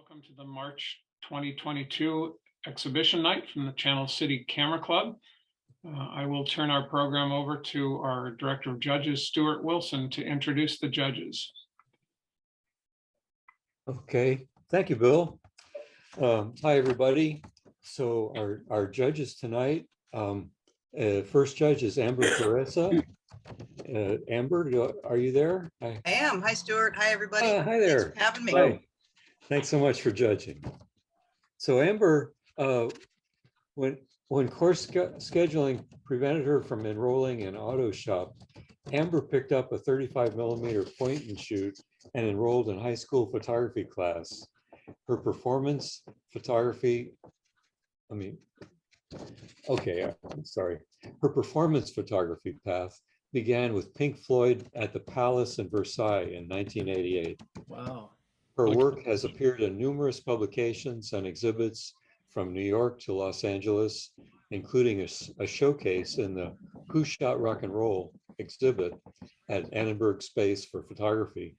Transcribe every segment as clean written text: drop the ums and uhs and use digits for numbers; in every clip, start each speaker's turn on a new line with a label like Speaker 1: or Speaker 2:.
Speaker 1: Welcome to the March 2022 exhibition night from the Channel City Camera Club. I will turn our program over to our Director of Judges, Stuart Wilson, to introduce the judges.
Speaker 2: Okay, thank you, Bill. Hi, everybody. So our judges tonight, first judge is Amber Teresa. Amber, are you there?
Speaker 3: I am. Hi, Stuart. Hi, everybody.
Speaker 2: Hi there.
Speaker 3: Thanks for having me.
Speaker 2: Hi. Thanks so much for judging. So Amber, when course scheduling prevented her from enrolling in auto shop, Amber picked up a 35mm point and shoot and enrolled in high school photography class. Her performance photography, Her performance photography path began with Pink Floyd at the Palace in Versailles in 1988.
Speaker 4: Wow.
Speaker 2: Her work has appeared in numerous publications and exhibits from New York to Los Angeles, including a showcase in the Who Shot Rock and Roll exhibit at Annenberg Space for Photography.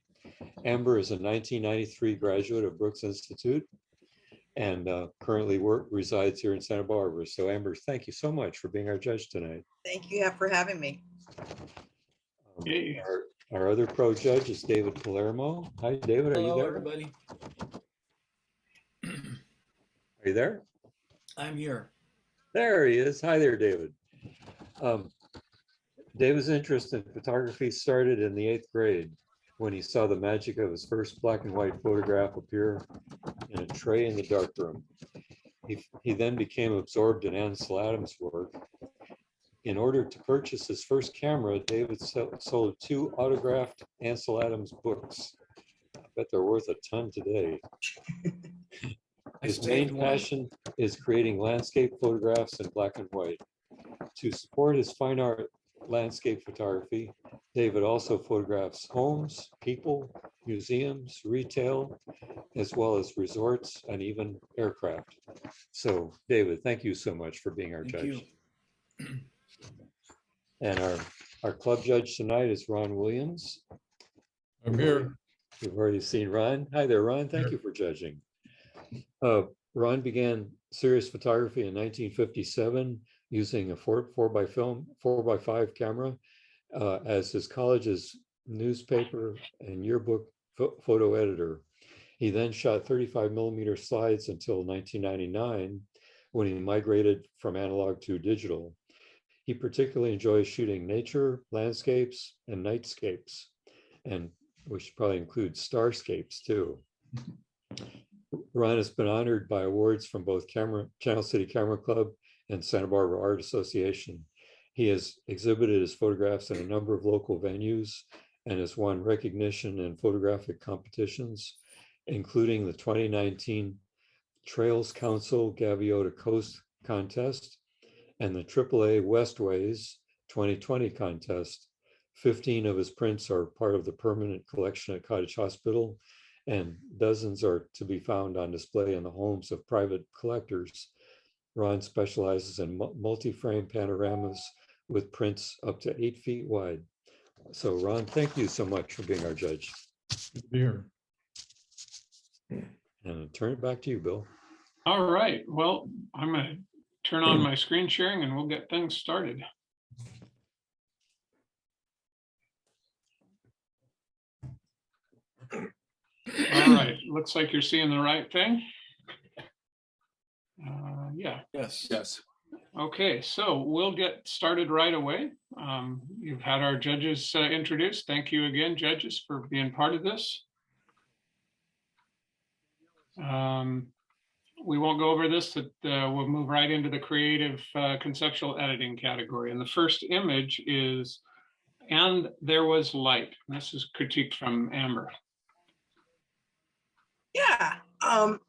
Speaker 2: Amber is a 1993 graduate of Brooks Institute and currently resides here in Santa Barbara. So Amber, thank you so much for being our judge tonight.
Speaker 3: Thank you for having me.
Speaker 1: Hey.
Speaker 2: Our other pro judge is David Palermo. Hi, David, are you
Speaker 4: Hello,
Speaker 2: there?
Speaker 4: everybody.
Speaker 2: Are you there?
Speaker 4: I'm here.
Speaker 2: There he is. Hi there, David. David's interest in photography started in the 8th grade when he saw the magic of his first black and white photograph appear in a tray in the darkroom. He then became absorbed in Ansel Adams' work. In order to purchase his first camera, David sold 2 autographed Ansel Adams books. I bet they're worth a ton today. His main passion is creating landscape photographs in black and white. To support his fine art landscape photography, David also photographs homes, people, museums, retail, as well as resorts and even aircraft. So, David, thank you so much for being our judge. And our club judge tonight is Ron Williams.
Speaker 5: I'm here.
Speaker 2: You've already seen Ron. Hi there, Ron. Thank you for judging. Ron began serious photography in 1957 using a 4x5 camera as his college's newspaper and yearbook photo editor. He then shot 35mm slides until 1999 when he migrated from analog to digital. He particularly enjoys shooting nature, landscapes, and nightscapes, and we should probably include starscapes too. Ron has been honored by awards from both Channel City Camera Club and Santa Barbara Art Association. He has exhibited his photographs in a number of local venues and has won recognition in photographic competitions, including the 2019 Trails Council Gaviota Coast Contest and the AAA Westways 2020 contest. 15 of his prints are part of the permanent collection at Cottage Hospital, and dozens are to be found on display in the homes of private collectors. Ron specializes in multi-frame panoramas with prints up to 8 feet wide. So Ron, thank you so much for being our judge.
Speaker 5: Good to be here.
Speaker 2: And I'll turn it back to you, Bill.
Speaker 1: All right. Well, I'm going to turn on my screen sharing and we'll get things started. All right. Looks like you're seeing the right thing. Yeah.
Speaker 4: Yes.
Speaker 1: Okay, so we'll get started right away. You've had our judges introduced. Thank you again, judges, for being part of this. We won't go over this, we'll move right into the creative conceptual editing category. And the first image is, "And There Was Light." This is critiqued from Amber.
Speaker 3: Yeah, I would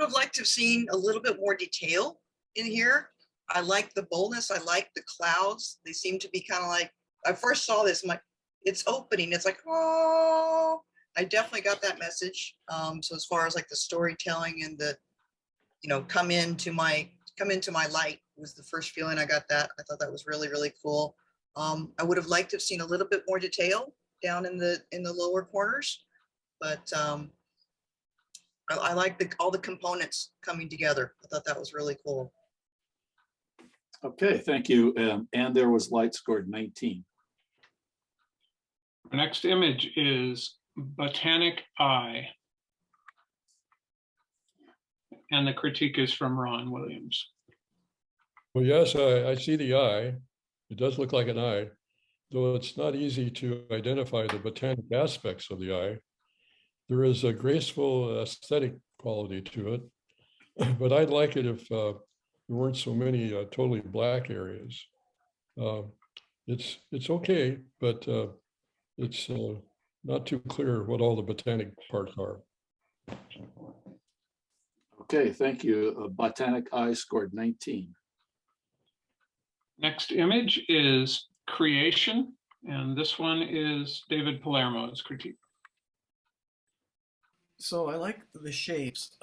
Speaker 3: have liked to have seen a little bit more detail in here. I like the boldness. I like the clouds. They seem to be kind of like, I first saw this, it's opening. It's like, oh, I definitely got that message. So as far as like the storytelling and the, come into my light was the first feeling I got. That I thought that was really, really cool. I would have liked to have seen a little bit more detail down in the lower corners, but I like all the components coming together. I thought that was really cool.
Speaker 6: Okay, thank you. And there was light scored 19.
Speaker 1: The next image is Botanic Eye. And the critique is from Ron Williams.
Speaker 5: Well, yes, I see the eye. It does look like an eye, though it's not easy to identify the botanic aspects of the eye. There is a graceful aesthetic quality to it, but I'd like it if there weren't so many totally black areas. It's okay, but it's not too clear what all the botanic parts are.
Speaker 6: Okay, thank you. Botanic Eye scored 19.
Speaker 1: Next image is Creation, and this one is David Palermo's critique.
Speaker 4: So I like the shapes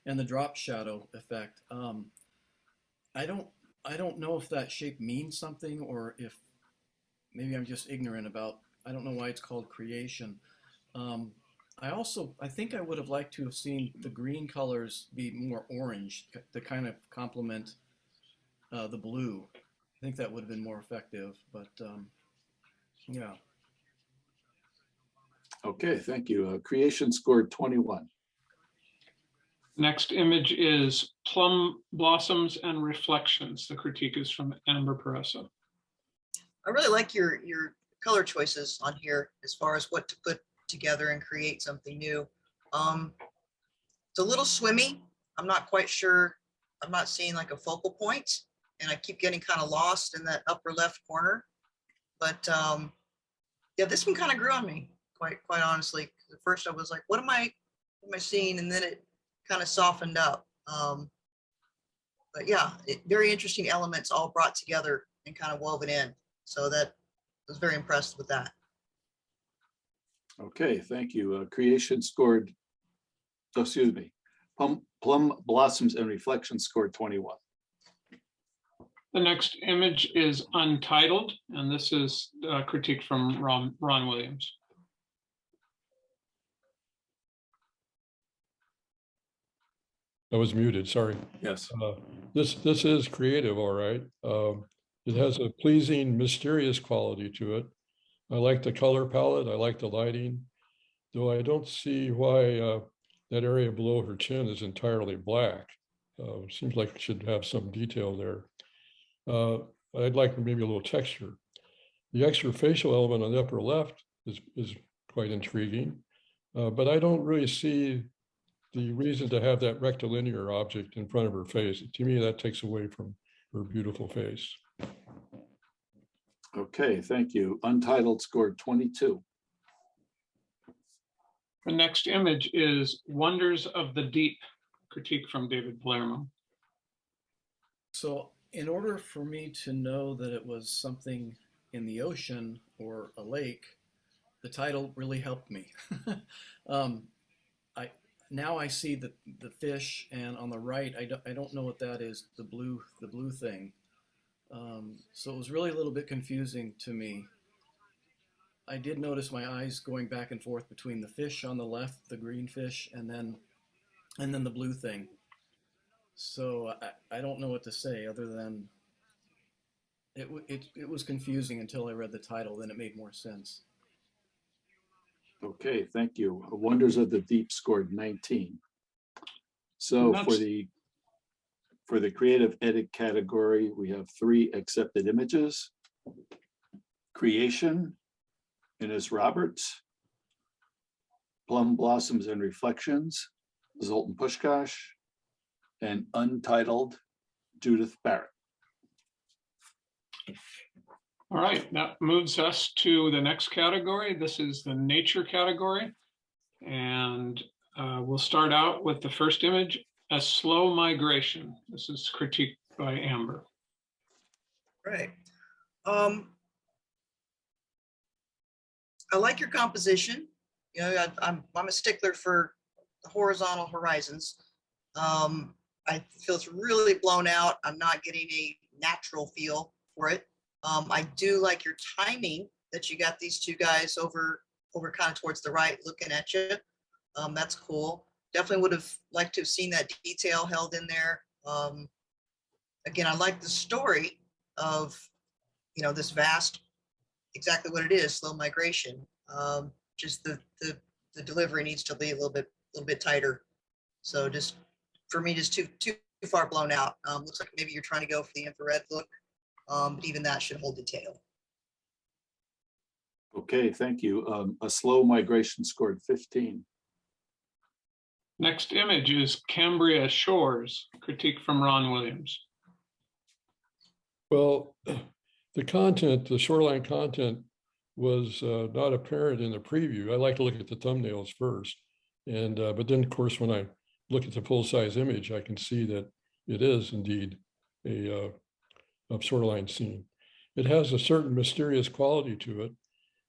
Speaker 4: and the drop shadow effect. I don't know if that shape means something or if maybe I'm just ignorant about. I don't know why it's called Creation. I think I would have liked to have seen the green colors be more orange to kind of complement the blue. I think that would have been more effective, but yeah.
Speaker 6: Okay, thank you. Creation scored 21.
Speaker 1: Next image is Plum Blossoms and Reflections. The critique is from Amber Peressa.
Speaker 3: I really like your color choices on here as far as what to put together and create something new. It's a little swimmy. I'm not quite sure. I'm not seeing like a focal point, and I keep getting kind of lost in that upper left corner. But yeah, this one kind of grew on me, quite honestly. At first I was like, what am I seeing? And then it kind of softened up. But yeah, very interesting elements all brought together and kind of woven in. So that I was very impressed with that.
Speaker 6: Okay, thank you. Creation scored, oh, excuse me, Plum Blossoms and Reflections scored 21.
Speaker 1: The next image is Untitled, and this is a critique from Ron Williams.
Speaker 5: I was muted, sorry.
Speaker 6: Yes.
Speaker 5: This is creative, all right. It has a pleasing, mysterious quality to it. I like the color palette. I like the lighting, though I don't see why that area below her chin is entirely black. Seems like it should have some detail there. I'd like maybe a little texture. The extra facial element on the upper left is quite intriguing, but I don't really see the reason to have that rectilinear object in front of her face. To me, that takes away from her beautiful face.
Speaker 6: Okay, thank you. Untitled scored 22.
Speaker 1: The next image is Wonders of the Deep, critique from David Palermo.
Speaker 4: So in order for me to know that it was something in the ocean or a lake, the title really helped me. Now I see the fish, and on the right, I don't know what that is, the blue thing. So it was really a little bit confusing to me. I did notice my eyes going back and forth between the fish on the left, the green fish, and then the blue thing. So I don't know what to say other than it was confusing until I read the title, then it made more sense.
Speaker 6: Okay, thank you. Wonders of the Deep scored 19. So for the creative edit category, we have 3 accepted images. Creation, Ines Roberts. Plum Blossoms and Reflections, Zoltan Pushkash. And Untitled, Judith Barrett.
Speaker 1: All right, that moves us to the next category. This is the nature category. And we'll start out with the first image, A Slow Migration. This is critiqued by Amber.
Speaker 3: Right. I like your composition. You know, I'm a stickler for the horizontal horizons. I feel it's really blown out. I'm not getting a natural feel for it. I do like your timing that you got these two guys over kind of towards the right looking at you. That's cool. Definitely would have liked to have seen that detail held in there. Again, I like the story of, this vast, exactly what it is, slow migration. Just the delivery needs to be a little bit tighter. So just for me, just too far blown out. Looks like maybe you're trying to go for the infrared look, but even that should hold detail.
Speaker 6: Okay, thank you. A slow migration scored 15.
Speaker 1: Next image is Cambria Shores, critique from Ron Williams.
Speaker 5: Well, the shoreline content was not apparent in the preview. I like to look at the thumbnails first. And but then, of course, when I look at the full-size image, I can see that it is indeed a shoreline scene. It has a certain mysterious quality to it,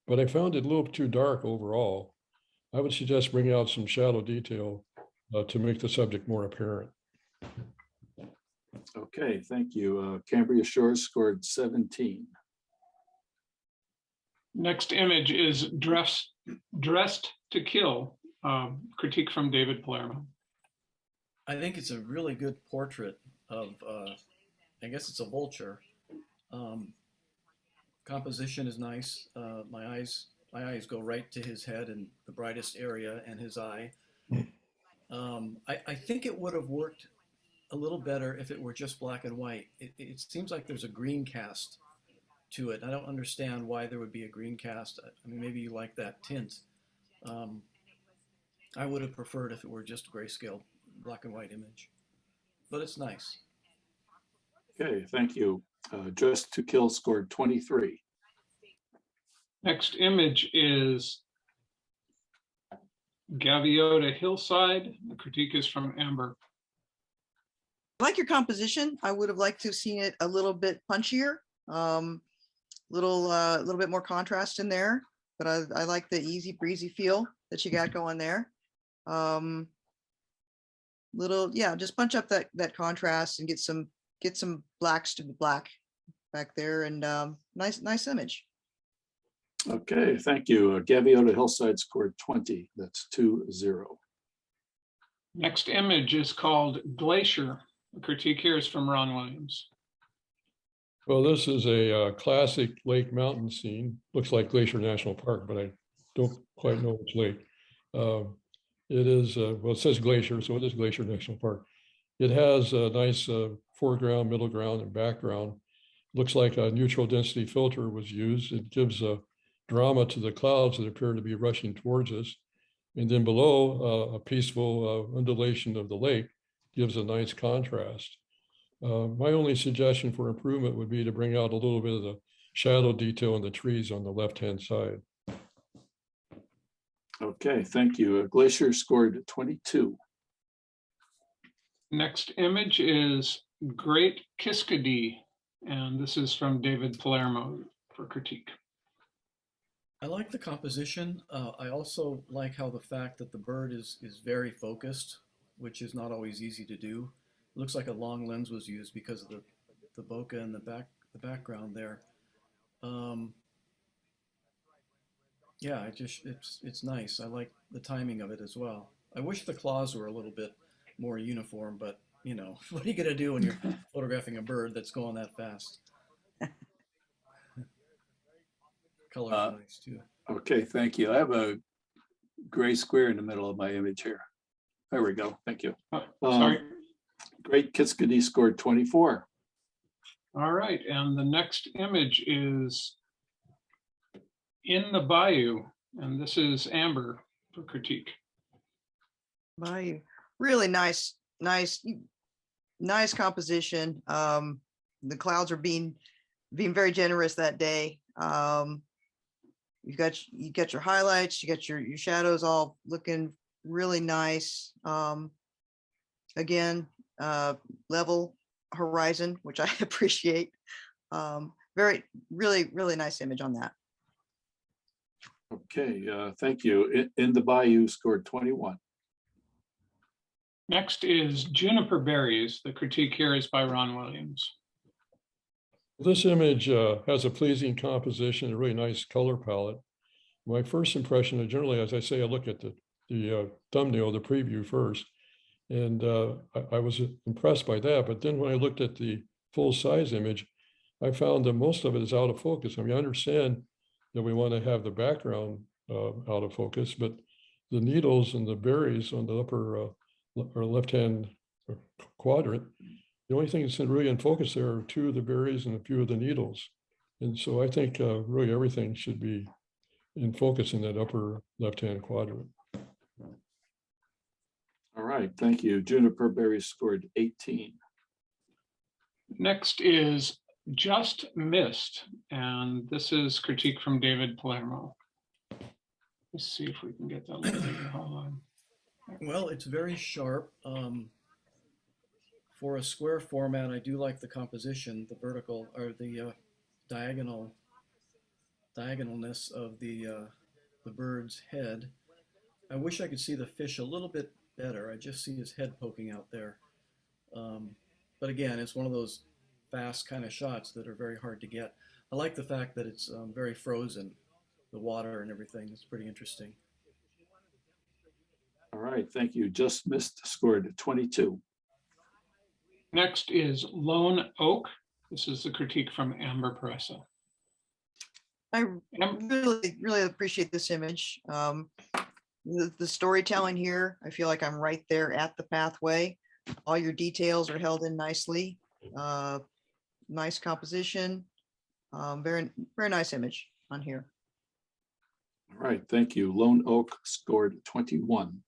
Speaker 5: but I found it a little too dark overall. I would suggest bringing out some shadow detail to make the subject more apparent.
Speaker 6: Okay, thank you. Cambria Shores scored 17.
Speaker 1: Next image is Dressed to Kill, critique from David Palermo.
Speaker 4: I think it's a really good portrait of, I guess it's a vulture. Composition is nice. My eyes go right to his head and the brightest area and his eye. I think it would have worked a little better if it were just black and white. It seems like there's a green cast to it. I don't understand why there would be a green cast. I mean, maybe you like that tint. I would have preferred if it were just grayscale black and white image, but it's nice.
Speaker 6: Okay, thank you. Dressed to Kill scored 23.
Speaker 1: Next image is Gaviota Hillside. The critique is from Amber.
Speaker 3: I like your composition. I would have liked to have seen it a little bit punchier, little bit more contrast in there. But I like the easy breezy feel that you got going there. Just punch up that contrast and get some blacks to the black back there, and nice image.
Speaker 6: Okay, thank you. Gaviota Hillside scored 20. That's 2-0.
Speaker 1: Next image is called Glacier. The critique here is from Ron Williams.
Speaker 5: Well, this is a classic lake mountain scene. Looks like Glacier National Park, but I don't quite know which lake. It is, well, it says Glacier, so it is Glacier National Park. It has a nice foreground, middle ground, and background. Looks like a neutral density filter was used. It gives a drama to the clouds that appear to be rushing towards us. And then below, a peaceful undulation of the lake gives a nice contrast. My only suggestion for improvement would be to bring out a little bit of the shadow detail in the trees on the left-hand side.
Speaker 6: Okay, thank you. Glacier scored 22.
Speaker 1: Next image is Great Kiskadee, and this is from David Palermo for critique.
Speaker 4: I like the composition. I also like how the fact that the bird is very focused, which is not always easy to do. It looks like a long lens was used because of the bokeh and the background there. Yeah, it's nice. I like the timing of it as well. I wish the claws were a little bit more uniform, but you know, what are you gonna do when you're photographing a bird that's going that fast? Colors are nice too.
Speaker 6: Okay, thank you. I have a gray square in the middle of my image here. There we go. Thank you.
Speaker 1: Sorry.
Speaker 6: Great Kiskadee scored 24.
Speaker 1: All right, and the next image is In the Bayou, and this is Amber for critique.
Speaker 3: Bayou, really nice composition. The clouds are being very generous that day. You got your highlights, you got your shadows all looking really nice. Again, level horizon, which I appreciate. Really nice image on that.
Speaker 6: Okay, thank you. In the Bayou scored 21.
Speaker 1: Next is Juniper Berries. The critique here is by Ron Williams.
Speaker 5: This image has a pleasing composition, a really nice color palette. My first impression, and generally, as I say, I look at the the thumbnail, the preview first. And I was impressed by that. But then when I looked at the full-size image, I found that most of it is out of focus. I mean, I understand that we want to have the background out of focus, but the needles and the berries on the upper or left-hand quadrant, the only thing that's really in focus there are two of the berries and a few of the needles. And so I think really everything should be in focus in that upper left-hand quadrant.
Speaker 6: All right, thank you. Juniper Berry scored 18.
Speaker 1: Next is Just Missed, and this is critique from David Palermo. Let's see if we can get that later. Hold on.
Speaker 4: Well, it's very sharp. For a square format, I do like the composition, the vertical or the diagonalness of the bird's head. I wish I could see the fish a little bit better. I just see his head poking out there. But again, it's one of those fast kind of shots that are very hard to get. I like the fact that it's very frozen, the water and everything. It's pretty interesting.
Speaker 6: All right, thank you. Just Missed scored 22.
Speaker 1: Next is Lone Oak. This is the critique from Amber Peressa.
Speaker 3: I really appreciate this image. The storytelling here, I feel like I'm right there at the pathway. All your details are held in nicely. Nice composition. Very nice image on here.
Speaker 6: All right, thank you. Lone Oak scored 21.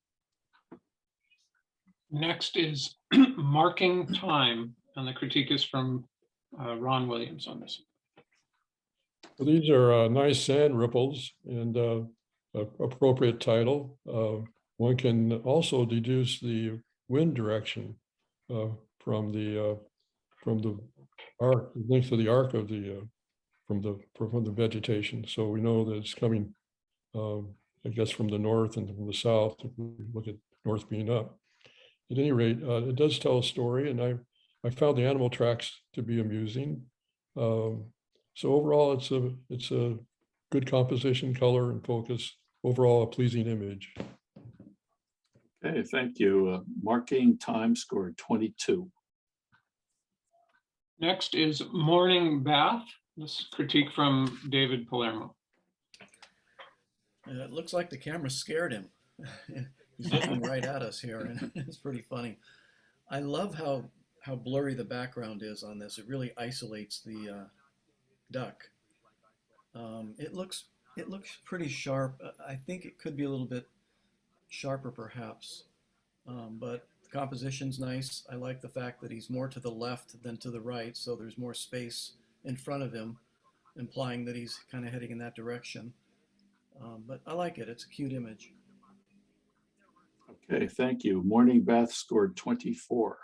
Speaker 1: Next is Marking Time, and the critique is from Ron Williams on this.
Speaker 5: Well, these are nice sand ripples and appropriate title. One can also deduce the wind direction from the arc, length of the arc of the from the vegetation. So we know that it's coming, I guess, from the north and from the south. If we look at north being up. At any rate, it does tell a story, and I found the animal tracks to be amusing. So overall, it's a good composition, color, and focus. Overall, a pleasing image.
Speaker 6: Okay, thank you. Marking Time scored 22.
Speaker 1: Next is Morning Bath. This critique from David Palermo.
Speaker 4: It looks like the camera scared him. He's looking right at us here, and it's pretty funny. I love how blurry the background is on this. It really isolates the duck. It looks pretty sharp. I think it could be a little bit sharper, perhaps, but the composition's nice. I like the fact that he's more to the left than to the right, so there's more space in front of him, implying that he's kind of heading in that direction. But I like it. It's a cute image.
Speaker 6: Okay, thank you. Morning Bath scored 24.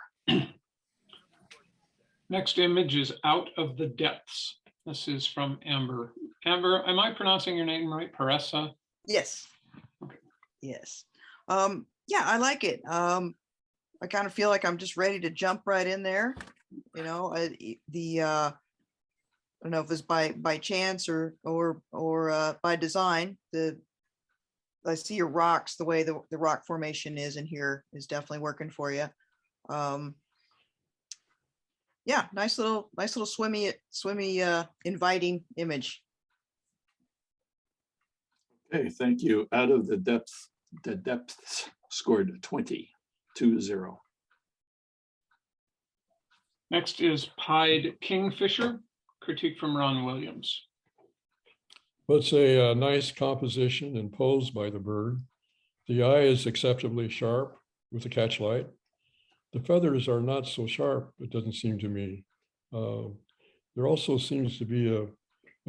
Speaker 1: Next image is Out of the Depths. This is from Amber. Amber, am I pronouncing your name right? Peressa?
Speaker 3: Yes.
Speaker 1: Okay.
Speaker 3: Yes. Yeah, I like it. I kind of feel like I'm just ready to jump right in there. You know, I don't know if it's by chance or by design. I see your rocks, the way the rock formation is in here is definitely working for you. Yeah, nice little swimmy, inviting image.
Speaker 6: Okay, thank you. Out of the Depths scored 20.
Speaker 1: Next is Pied Kingfisher, critique from Ron Williams.
Speaker 5: Let's say a nice composition and pose by the bird. The eye is acceptably sharp with the catchlight. The feathers are not so sharp, it doesn't seem to me. There also seems to be a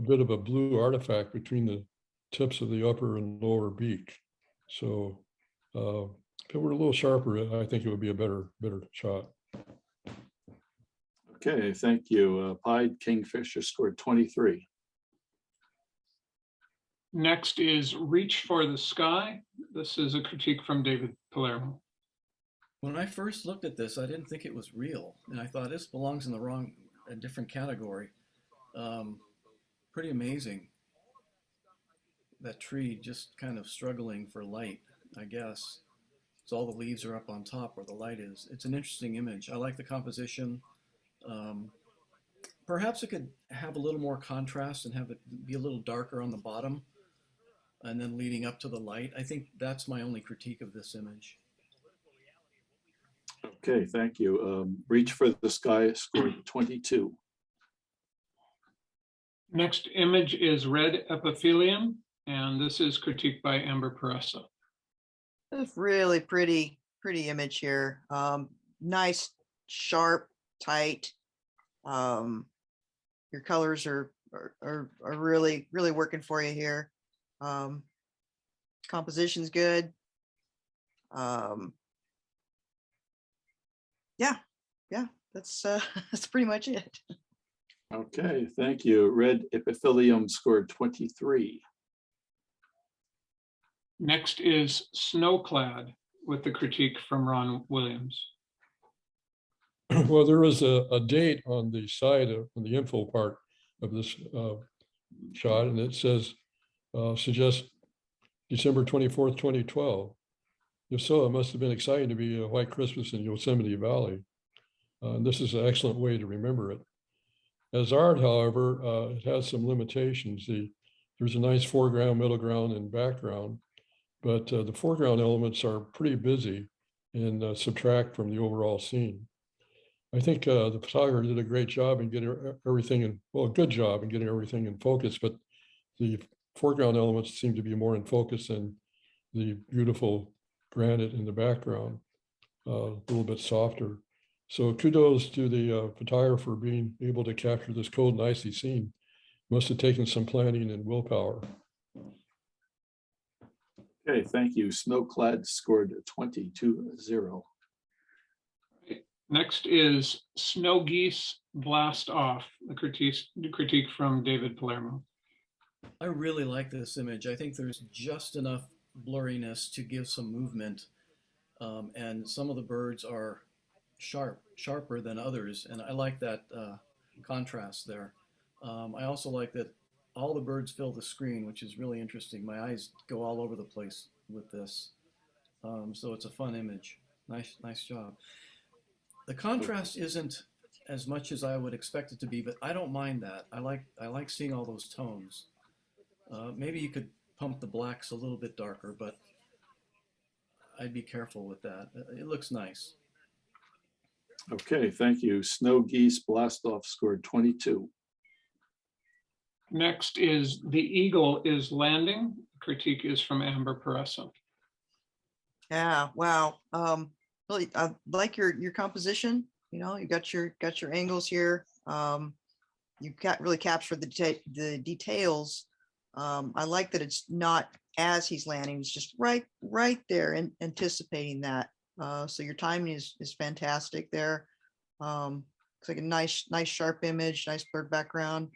Speaker 5: bit of a blue artifact between the tips of the upper and lower beak. So if it were a little sharper, I think it would be a better shot.
Speaker 6: Okay, thank you. Pied Kingfisher scored 23.
Speaker 1: Next is Reach for the Sky. This is a critique from David Palermo.
Speaker 4: When I first looked at this, I didn't think it was real, and I thought this belongs in a different category. Pretty amazing. That tree just kind of struggling for light. I guess. So all the leaves are up on top where the light is. It's an interesting image. I like the composition. Um, Perhaps it could have a little more contrast and have it be a little darker on the bottom and then leading up to the light. I think that's my only critique of this image.
Speaker 6: Okay, thank you. Reach for the Sky scored 22.
Speaker 1: Next image is Red Epithelium, and this is critiqued by Amber Peressa.
Speaker 3: It's really pretty image here. Nice, sharp, tight. Your colors are really working for you here. Composition's good. Yeah, that's that's pretty much it.
Speaker 6: Okay, thank you. Red Epithelium scored 23.
Speaker 1: Next is Snowclad with the critique from Ron Williams.
Speaker 5: Well, there is a date on the side of on the info part of this shot, and it says suggests December 24th, 2012. If so, it must have been exciting to be a White Christmas in Yosemite Valley. This is an excellent way to remember it. As art, however, it has some limitations. There's a nice foreground, middle ground, and background, but the foreground elements are pretty busy and subtract from the overall scene. I think the photographer did a great job in getting everything in, well, a good job in getting everything in focus, but the foreground elements seem to be more in focus than the beautiful granite in the background, a little bit softer. So kudos to the photographer being able to capture this cold and icy scene. Must have taken some planning and willpower.
Speaker 6: Okay, thank you. Snowclad scored 22-0.
Speaker 1: Next is Snow Geese Blast Off, the critique from David Palermo.
Speaker 4: I really like this image. I think there's just enough blurriness to give some movement. And some of the birds are sharper than others. And I like that contrast there. I also like that all the birds fill the screen, which is really interesting. My eyes go all over the place with this. So it's a fun image. Nice job. The contrast isn't as much as I would expect it to be, but I don't mind that. I like seeing all those tones. Maybe you could pump the blacks a little bit darker, but I'd be careful with that. It looks nice.
Speaker 6: Okay, thank you. Snow Geese Blast Off scored 22.
Speaker 1: Next is The Eagle is Landing. Critique is from Amber Peressa.
Speaker 3: Yeah, wow. Really, I like your composition. You know, you got your angles here. You can't really capture the details. I like that it's not as he's landing; it's just right there and anticipating that. So your timing is fantastic there. It's like a nice sharp image, nice blurred background.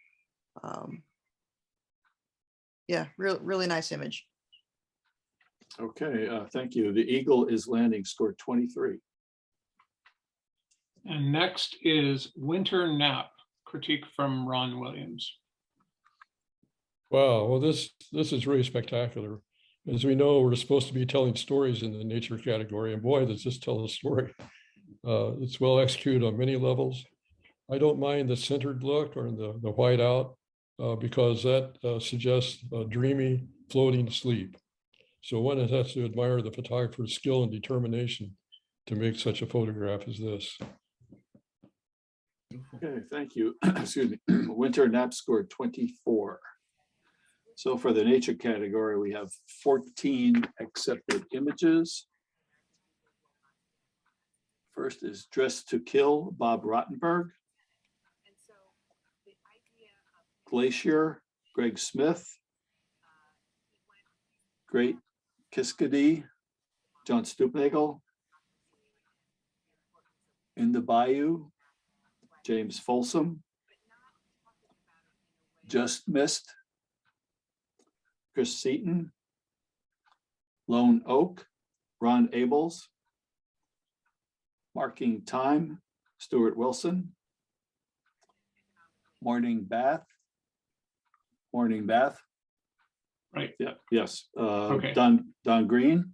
Speaker 3: Yeah, really nice image.
Speaker 6: Okay, thank you. The Eagle is Landing scored 23.
Speaker 1: And next is Winter Nap, critique from Ron Williams.
Speaker 5: Wow, well, this is really spectacular. As we know, we're supposed to be telling stories in the nature category, and boy, does this tell a story. It's well executed on many levels. I don't mind the centered look or the white out because that suggests a dreamy, floating sleep. So one has to admire the photographer's skill and determination to make such a photograph as this.
Speaker 6: Okay, thank you. Excuse me. Winter Nap scored 24. So for the nature category, we have 14 accepted images. First is Dressed to Kill, Bob Rottenberg. Glacier, Greg Smith. Great Kiskadee, John Stupnagel. In the Bayou, James Folsom. Just Missed, Chris Seaton. Lone Oak, Ron Abels. Marking Time, Stuart Wilson. Morning Bath.
Speaker 1: Right.
Speaker 6: Yeah, yes.
Speaker 1: Okay.
Speaker 6: Don Green.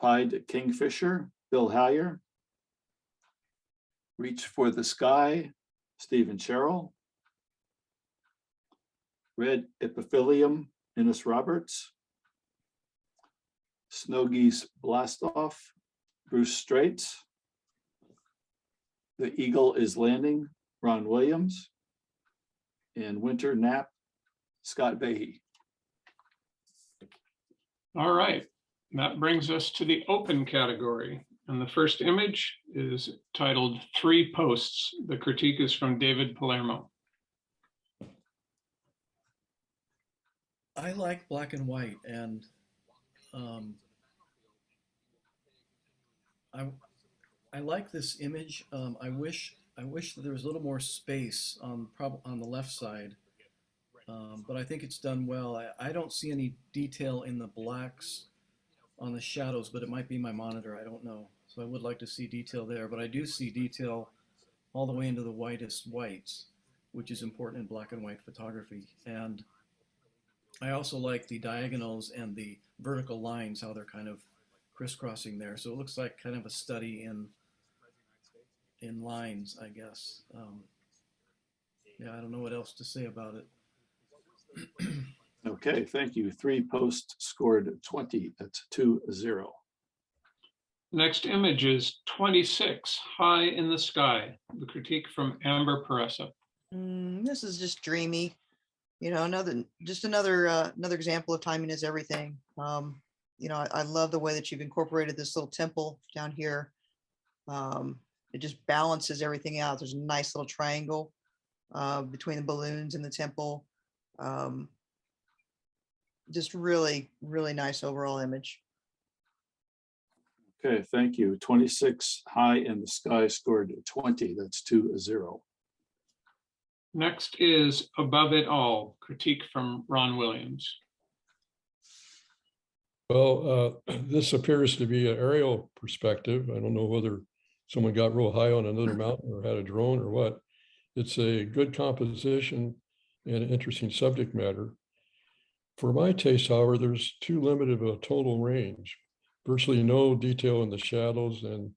Speaker 6: Pied Kingfisher, Bill Hayer. Reach for the Sky, Stephen Sherrill. Red Epiphylium, Innes Roberts. Snow Geese Blast Off, Bruce Straits. The Eagle is Landing, Ron Williams. And Winter Nap, Scott Behe.
Speaker 1: All right, that brings us to the open category. And the first image is titled Three Posts. The critique is from David Palermo.
Speaker 4: I like black and white, and I like this image. I wish that there was a little more space on the left side, but I think it's done well. I don't see any detail in the blacks on the shadows, but it might be my monitor. I don't know. So I would like to see detail there, but I do see detail all the way into the whitest whites, which is important in black and white photography. And I also like the diagonals and the vertical lines, how they're kind of crisscrossing there. So it looks like kind of a study in lines, I guess. Yeah, I don't know what else to say about it.
Speaker 6: Okay, thank you. Three Post scored 20. That's 2-0.
Speaker 1: Next image is 26, High in the Sky. The critique from Amber Peressa.
Speaker 3: This is just dreamy. You know, another example of timing is everything. You know, I love the way that you've incorporated this little temple down here. It just balances everything out. There's a nice little triangle between the balloons and the temple. Just really, really nice overall image.
Speaker 6: Okay, thank you. 26, High in the Sky scored 20. That's 2-0.
Speaker 1: Next is Above It All, critique from Ron Williams.
Speaker 5: Well, this appears to be an aerial perspective. I don't know whether someone got real high on another mountain or had a drone or what. It's a good composition and interesting subject matter. For my taste, however, there's too limited of a total range. Virtually no detail in the shadows, and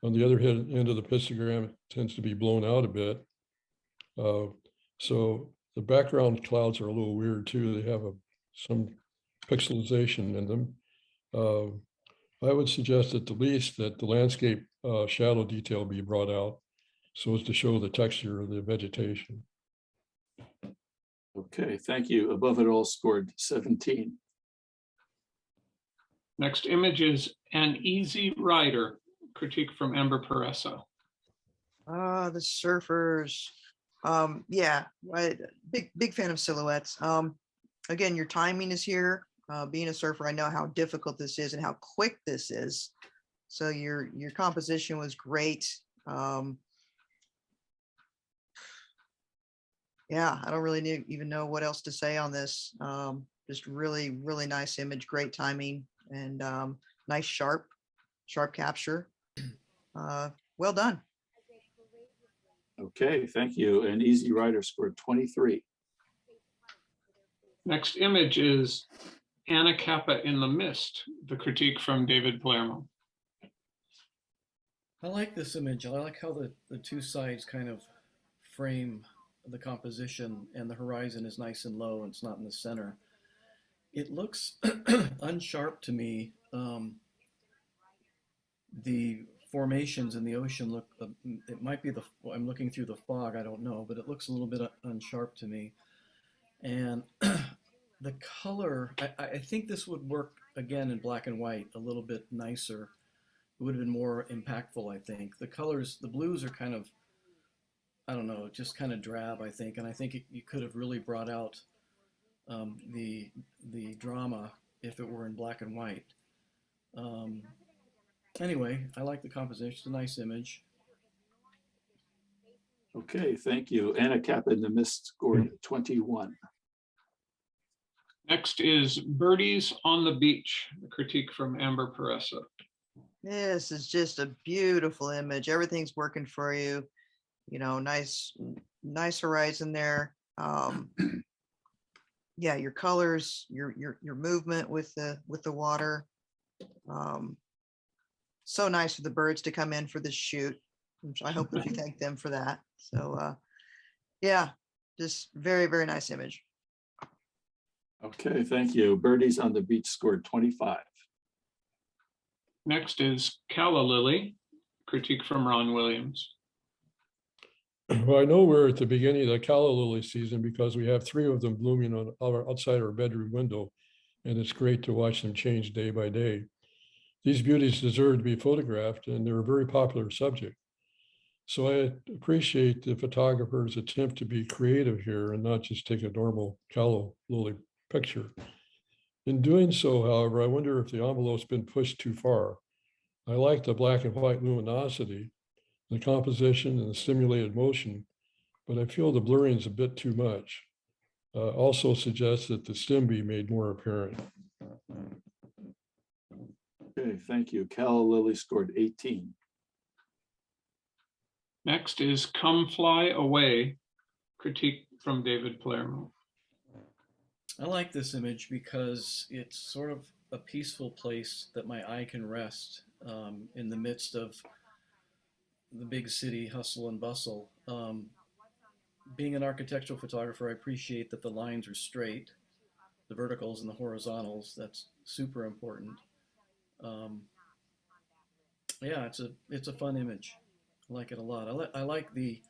Speaker 5: on the other end of the histogram, it tends to be blown out a bit. So the background clouds are a little weird too. They have some pixelization in them. I would suggest at the least that the landscape shadow detail be brought out so as to show the texture of the vegetation.
Speaker 6: Okay, thank you. Above It All scored 17.
Speaker 1: Next image is An Easy Rider, critique from Amber Peressa.
Speaker 3: The surfers. Yeah, big fan of silhouettes. Again, your timing is here. Being a surfer, I know how difficult this is and how quick this is. So your composition was great. Yeah, I don't really even know what else to say on this. Just really, really nice image, great timing, and nice sharp capture. Well done.
Speaker 6: Okay, thank you. And Easy Rider scored 23.
Speaker 1: Next image is Anacapa in the Mist, the critique from David Palermo.
Speaker 4: I like this image. I like how the two sides kind of frame the composition, and the horizon is nice and low and it's not in the center. It looks unsharp to me. The formations in the ocean look, it might be I'm looking through the fog, I don't know, but it looks a little bit unsharp to me. And the color, I think this would work again in black and white a little bit nicer. It would have been more impactful, I think. The colors, the blues are kind of, I don't know, just kind of drab, I think. And I think you could have really brought out the drama if it were in black and white. Anyway, I like the composition. It's a nice image.
Speaker 6: Okay, thank you. Anacapa in the Mist scored 21.
Speaker 1: Next is Birdies on the Beach, a critique from Amber Peressa.
Speaker 3: This is just a beautiful image. Everything's working for you. You know, nice horizon there. Yeah, your colors, your movement with the water. so nice of the birds to come in for this shoot. Which I hope that you thank them for that. So yeah, just very, very nice image.
Speaker 6: Okay, thank you. Birdies on the Beach scored 25.
Speaker 1: Next is Calla Lily, critique from Ron Williams.
Speaker 5: Well, I know we're at the beginning of the calla lily season because we have 3 of them blooming on outside our bedroom window, and it's great to watch them change day by day. These beauties deserve to be photographed, and they're a very popular subject. So I appreciate the photographer's attempt to be creative here and not just take a normal calla lily picture. In doing so, however, I wonder if the envelope's been pushed too far. I like the black and white luminosity, the composition and the simulated motion, but I feel the blurring is a bit too much. Also suggests that the stem be made more apparent.
Speaker 6: Okay, thank you. Calla Lily scored 18.
Speaker 1: Next is Come Fly Away, critique from David Palermo.
Speaker 4: I like this image because it's sort of a peaceful place that my eye can rest in the midst of the big city hustle and bustle. Being an architectural photographer, I appreciate that the lines are straight, the verticals and the horizontals. That's super important. Yeah, it's a fun image. I like it a lot. I like the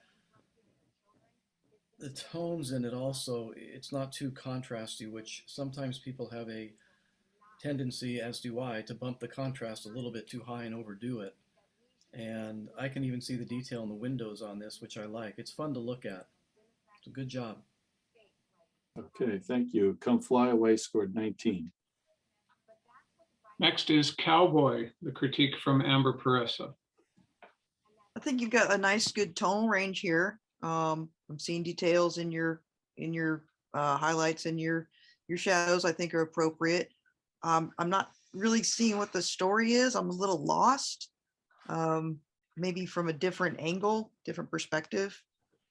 Speaker 4: tones in it also. It's not too contrasty, which sometimes people have a tendency, as do I, to bump the contrast a little bit too high and overdo it. And I can even see the detail in the windows on this, which I like. It's fun to look at. It's a good job.
Speaker 6: Okay, thank you. Come Fly Away scored 19.
Speaker 1: Next is Cowboy, the critique from Amber Peressa.
Speaker 3: I think you've got a nice, good tone range here. I'm seeing details in your highlights and your shadows. I think are appropriate. I'm not really seeing what the story is. I'm a little lost. Maybe from a different angle, different perspective.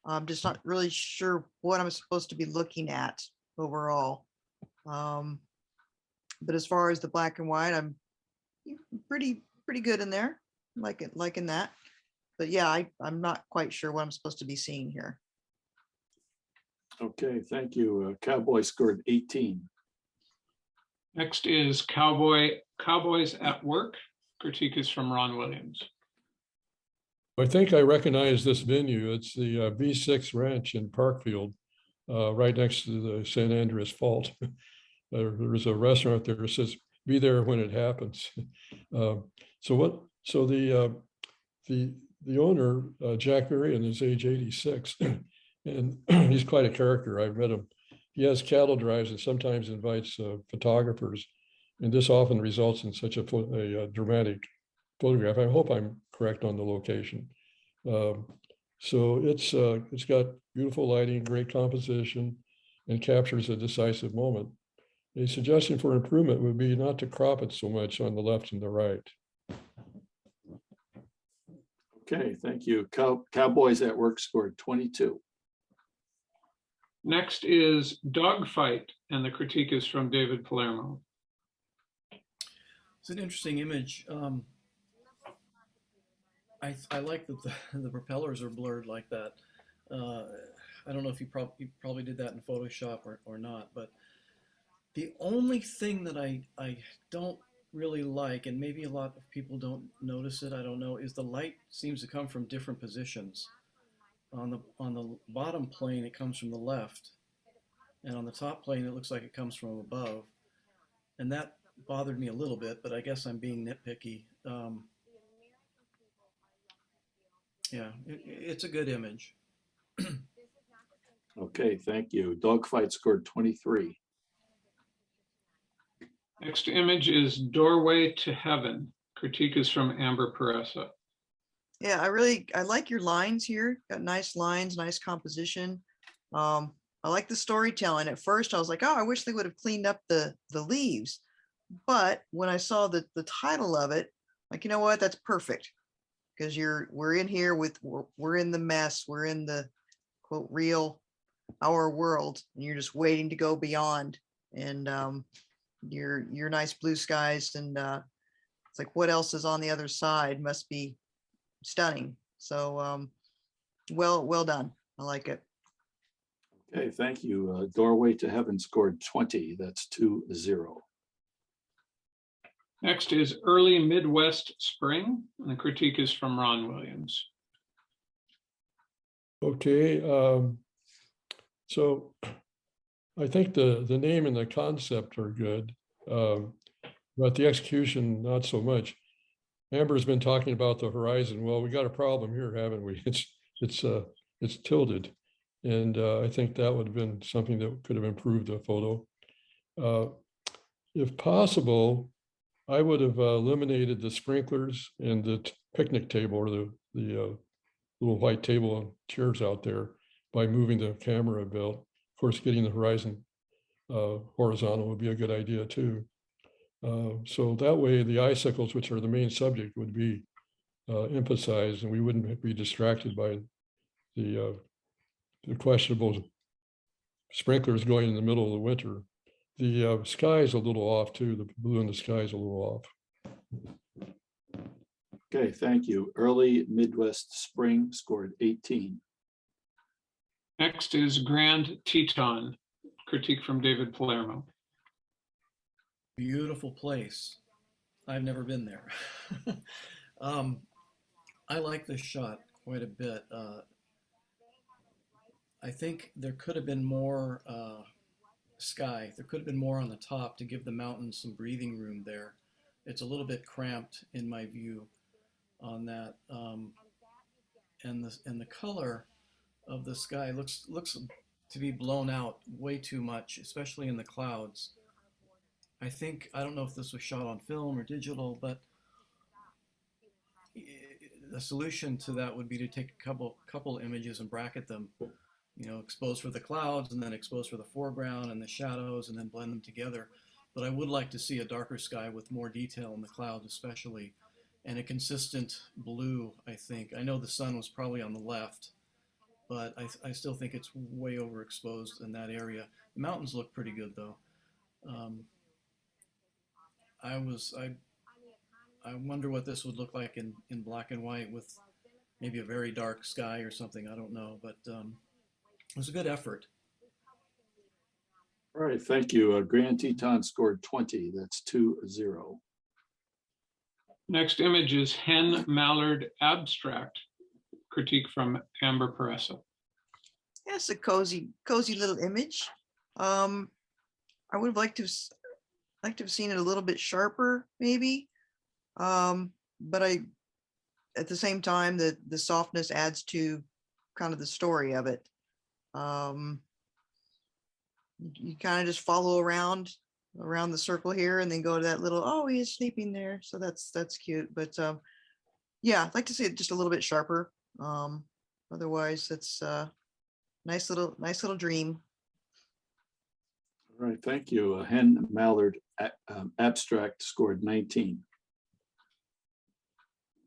Speaker 3: I'm just not really sure what I'm supposed to be looking at overall. But as far as the black and white, I'm pretty good in there. Liking that. But yeah, I'm not quite sure what I'm supposed to be seeing here.
Speaker 6: Okay, thank you. Cowboy scored 18.
Speaker 1: Next is Cowboys at Work, critique is from Ron Williams.
Speaker 5: I think I recognize this venue. It's the V6 Ranch in Parkfield, right next to the San Andreas Fault. There's a restaurant there that says, "Be there when it happens." So the owner, Jack Marion, is age 86, and he's quite a character. I've met him. He has cattle drives and sometimes invites photographers, and this often results in such a dramatic photograph. I hope I'm correct on the location. So it's got beautiful lighting, great composition, and captures a decisive moment. A suggestion for improvement would be not to crop it so much on the left and the right.
Speaker 6: Okay, thank you. Cowboys at Work scored 22.
Speaker 1: Next is Dogfight, and the critique is from David Palermo.
Speaker 4: It's an interesting image. I like that the propellers are blurred like that. I don't know if you probably did that in Photoshop or not, but the only thing that I don't really like, and maybe a lot of people don't notice it, I don't know, is the light seems to come from different positions. On the bottom plane, it comes from the left, and on the top plane, it looks like it comes from above, and that bothered me a little bit, but I guess I'm being nitpicky. Yeah, it's a good image.
Speaker 6: Okay, thank you. Dogfight scored 23.
Speaker 1: Next image is Doorway to Heaven. Critique is from Amber Peressa.
Speaker 3: Yeah, I like your lines here. Got nice lines, nice composition. I like the storytelling. At first I was like, oh, I wish they would have cleaned up the leaves. But when I saw the title of it, like, you know what, that's perfect. Because we're in here we're in the mess. We're in the quote real our world, and you're just waiting to go beyond. And your nice blue skies and it's like, what else is on the other side must be stunning. So well done. I like it.
Speaker 6: Okay, thank you. Doorway to Heaven scored 20. That's 2-0.
Speaker 1: Next is Early Midwest Spring, and the critique is from Ron Williams.
Speaker 5: Okay, so I think the name and the concept are good, but the execution, not so much. Amber's been talking about the horizon. Well, we got a problem here, haven't we? It's tilted. And I think that would have been something that could have improved the photo. If possible, I would have eliminated the sprinklers and the picnic table, or the little white table and chairs out there, by moving the camera a bit. Of course, getting the horizon horizontal would be a good idea too. So that way the icicles, which are the main subject, would be emphasized, and we wouldn't be distracted by the questionable sprinklers going in the middle of the winter. The sky is a little off too. The blue in the sky is a little off.
Speaker 6: Okay, thank you. Early Midwest Spring scored 18.
Speaker 1: Next is Grand Teton, critique from David Palermo.
Speaker 4: Beautiful place. I've never been there. I like this shot quite a bit. I think there could have been more sky. There could have been more on the top to give the mountains some breathing room there. It's a little bit cramped in my view on that. And the color of the sky looks to be blown out way too much, especially in the clouds. I don't know if this was shot on film or digital, but the solution to that would be to take a couple images and bracket them, you know, expose for the clouds and then expose for the foreground and the shadows, and then blend them together. But I would like to see a darker sky with more detail in the clouds especially, and a consistent blue, I think. I know the sun was probably on the left, but I still think it's way overexposed in that area. The mountains look pretty good though. I wonder what this would look like in black and white with maybe a very dark sky or something. I don't know, but it was a good effort.
Speaker 6: All right, thank you. Grand Teton scored 20. That's 2-0.
Speaker 1: Next image is Hen Mallard Abstract, critique from Amber Peressa.
Speaker 3: Yes, a cozy little image. I would have liked to have seen it a little bit sharper, maybe. But at the same time, the softness adds to kind of the story of it. You kind of just follow around the circle here, and then go to that little, oh, he is sleeping there. So that's cute. But yeah, I'd like to see it just a little bit sharper. Otherwise, it's nice little dream.
Speaker 6: All right, thank you. Hen Mallard Abstract scored 19.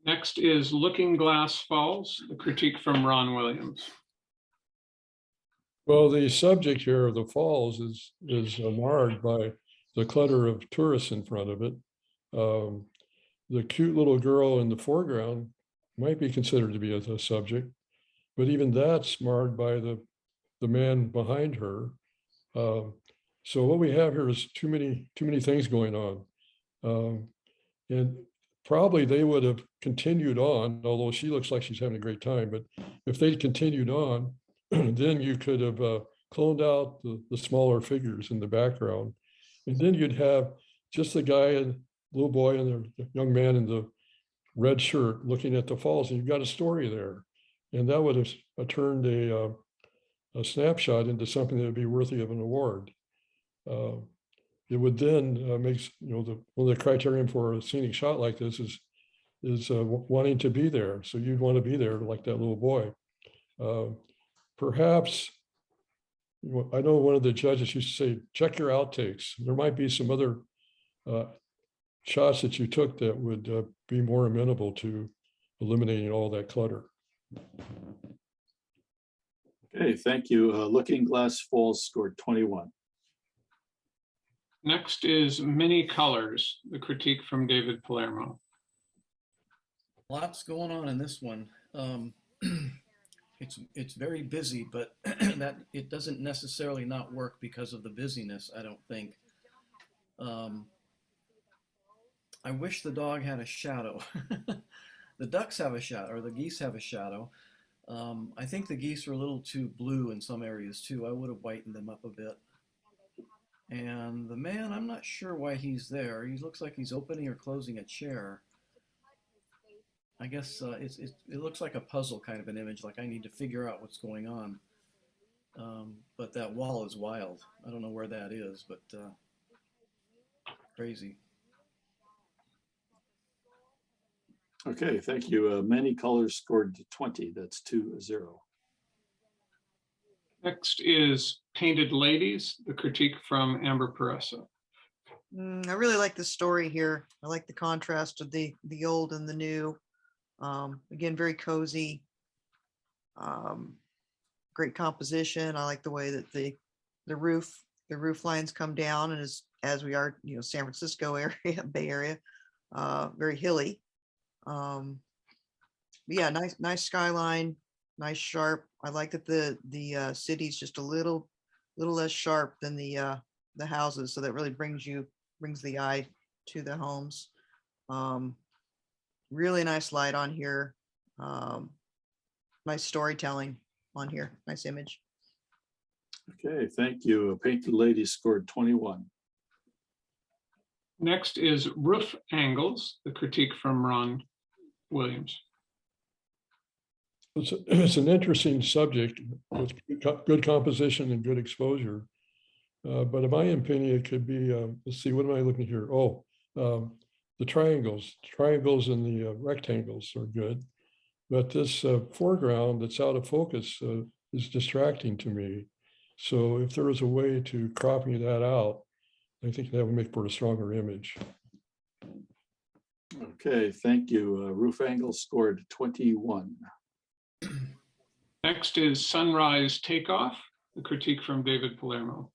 Speaker 1: Next is Looking Glass Falls, the critique from Ron Williams.
Speaker 5: Well, the subject here of the falls is marred by the clutter of tourists in front of it. The cute little girl in the foreground might be considered to be a subject, but even that's marred by the man behind her. So what we have here is too many things going on, and probably they would have continued on, although she looks like she's having a great time. But if they'd continued on, then you could have cloned out the smaller figures in the background, and then you'd have just the guy and little boy and the young man in the red shirt looking at the falls, and you've got a story there, and that would have turned a snapshot into something that would be worthy of an award. It would then make, you know, one of the criterion for a scenic shot like this is wanting to be there. So you'd want to be there like that little boy. Perhaps, I know one of the judges used to say, check your outtakes. There might be some other shots that you took that would be more amenable to eliminating all that clutter.
Speaker 6: Okay, thank you. Looking Glass Falls scored 21.
Speaker 1: Next is Many Colors, the critique from David Palermo.
Speaker 4: Lots going on in this one. It's very busy, but that it doesn't necessarily not work because of the busyness, I don't think. I wish the dog had a shadow. The ducks have a shadow, or the geese have a shadow. I think the geese are a little too blue in some areas too. I would have whitened them up a bit. And the man, I'm not sure why he's there. He looks like he's opening or closing a chair. I guess it looks like a puzzle kind of an image, like I need to figure out what's going on. But that wall is wild. I don't know where that is, but crazy.
Speaker 6: Okay, thank you. Many Colors scored 20. That's 2-0.
Speaker 1: Next is Painted Ladies, the critique from Amber Peressa.
Speaker 3: I really like the story here. I like the contrast of the old and the new. Again, very cozy. Great composition. I like the way that the roof lines come down, and as we are, San Francisco area, Bay Area, very hilly. Yeah, nice skyline, nice sharp. I like that the city's just a little less sharp than the houses, so that really brings the eye to the homes. Really nice light on here. Nice storytelling on here. Nice image.
Speaker 6: Okay, thank you. Painted Ladies scored 21.
Speaker 1: Next is Roof Angles, the critique from Ron Williams.
Speaker 5: It's an interesting subject with good composition and good exposure. But in my opinion, it could be, let's see, what am I looking at here? Oh, the triangles and the rectangles are good. But this foreground that's out of focus is distracting to me. So if there was a way to cropping that out, I think that would make for a stronger image.
Speaker 6: Okay, thank you. Roof Angles scored 21.
Speaker 1: Next is Sunrise Takeoff, the critique from David Palermo.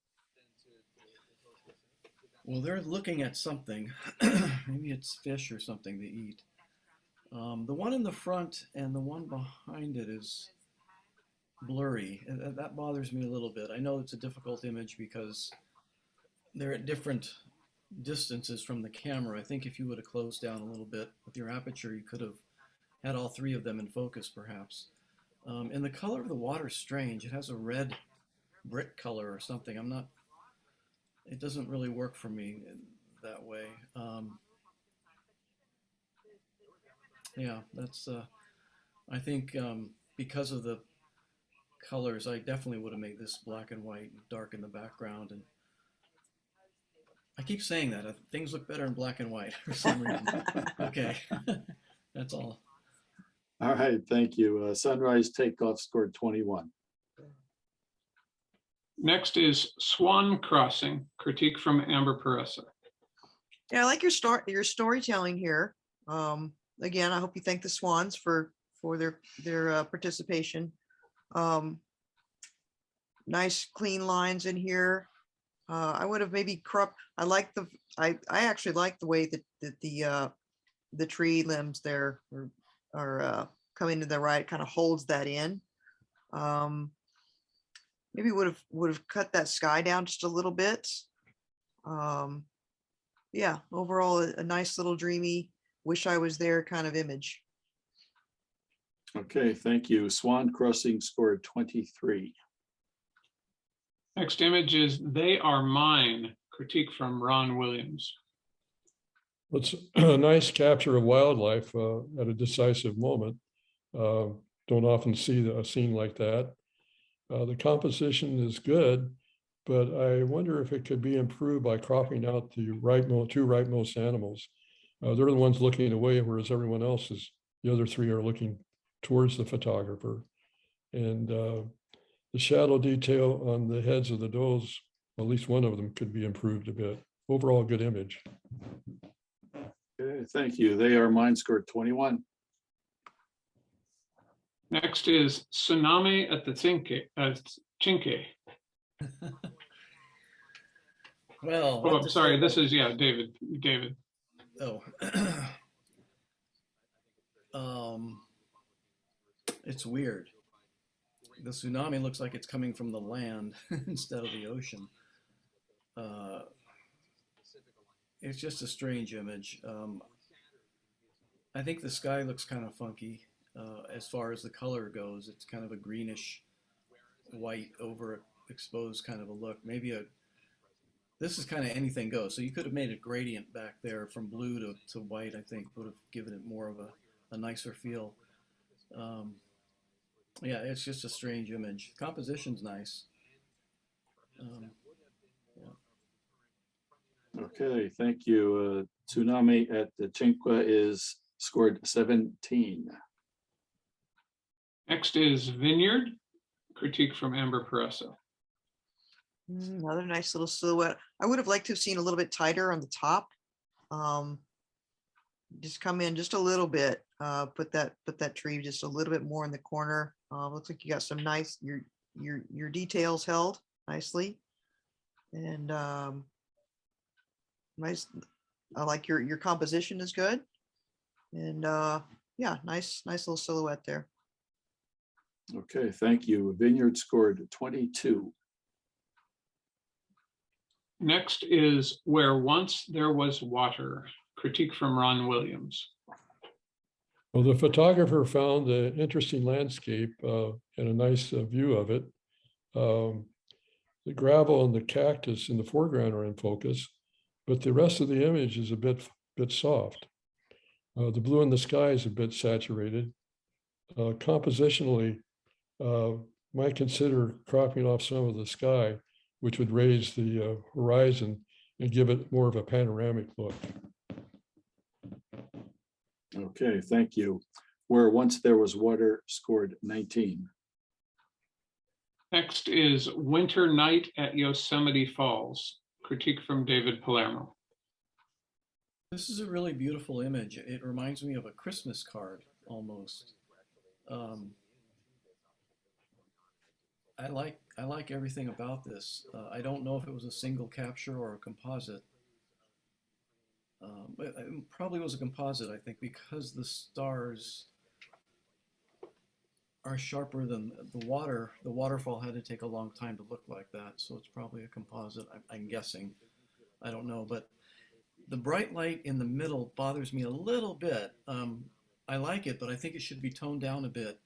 Speaker 4: Well, they're looking at something. Maybe it's fish or something to eat. The one in the front and the one behind it is blurry. And that bothers me a little bit. I know it's a difficult image because they're at different distances from the camera. I think if you would have closed down a little bit with your aperture, you could have had all three of them in focus, perhaps. And the color of the water is strange. It has a red brick color or something. It doesn't really work for me that way. Yeah, that's, I think because of the colors, I definitely would have made this black and white and dark in the background. And I keep saying that. Things look better in black and white for some reason. Okay, that's all.
Speaker 6: All right, thank you. Sunrise Takeoff scored 21.
Speaker 1: Next is Swan Crossing, critique from Amber Peressa.
Speaker 3: Yeah, I like your storytelling here. Again, I hope you thank the Swans for their participation. Nice clean lines in here. I would have maybe cropped. I actually like the way that the tree limbs there are coming to the right, kind of holds that in. Maybe would have cut that sky down just a little bit. Yeah, overall a nice little dreamy, wish I was there kind of image.
Speaker 6: Okay, thank you. Swan Crossing scored 23.
Speaker 1: Next image is They Are Mine, critique from Ron Williams.
Speaker 5: It's a nice capture of wildlife at a decisive moment. Don't often see a scene like that. The composition is good, but I wonder if it could be improved by cropping out the two rightmost animals. They're the ones looking away, whereas everyone else the other three are looking towards the photographer. And the shadow detail on the heads of the does, at least one of them, could be improved a bit. Overall, good image.
Speaker 6: Okay, thank you. They Are Mine scored 21.
Speaker 1: Next is Tsunami at the Chinque.
Speaker 4: Well,
Speaker 1: Oh,
Speaker 4: what
Speaker 1: I'm
Speaker 4: to
Speaker 1: sorry,
Speaker 4: say
Speaker 1: this
Speaker 4: about-
Speaker 1: is, yeah, David.
Speaker 4: Oh. It's weird. The tsunami looks like it's coming from the land instead of the ocean. Uh, it's just a strange image. I think the sky looks kind of funky as far as the color goes. It's kind of a greenish, white, overexposed kind of a look. This is kind of anything goes. So you could have made a gradient back there from blue to white, I think would have given it more of a nicer feel. Um, yeah, it's just a strange image. Composition's nice. Yeah.
Speaker 6: Okay, thank you. Tsunami at the Cinque is scored 17.
Speaker 1: Next is Vineyard, critique from Amber Peressa.
Speaker 3: Another nice little silhouette. I would have liked to have seen a little bit tighter on the top. Just come in just a little bit, put that tree just a little bit more in the corner. Looks like you got some nice, your details held nicely. And nice, I like your composition is good. And yeah, nice little silhouette there.
Speaker 6: Okay, thank you. Vineyard scored 22.
Speaker 1: Next is Where Once There Was Water, critique from Ron Williams.
Speaker 5: Well, the photographer found an interesting landscape and a nice view of it. The gravel and the cactus in the foreground are in focus, but the rest of the image is a bit soft. The blue in the sky is a bit saturated. Compositionally, might consider cropping off some of the sky, which would raise the horizon and give it more of a panoramic look.
Speaker 6: Okay, thank you. Where Once There Was Water scored 19.
Speaker 1: Next is Winter Night at Yosemite Falls, critique from David Palermo.
Speaker 4: This is a really beautiful image. It reminds me of a Christmas card almost. I like everything about this. I don't know if it was a single capture or a composite. But it probably was a composite, I think, because the stars are sharper than the water. The waterfall had to take a long time to look like that, so it's probably a composite. I'm guessing. I don't know, but the bright light in the middle bothers me a little bit. I like it, but I think it should be toned down a bit.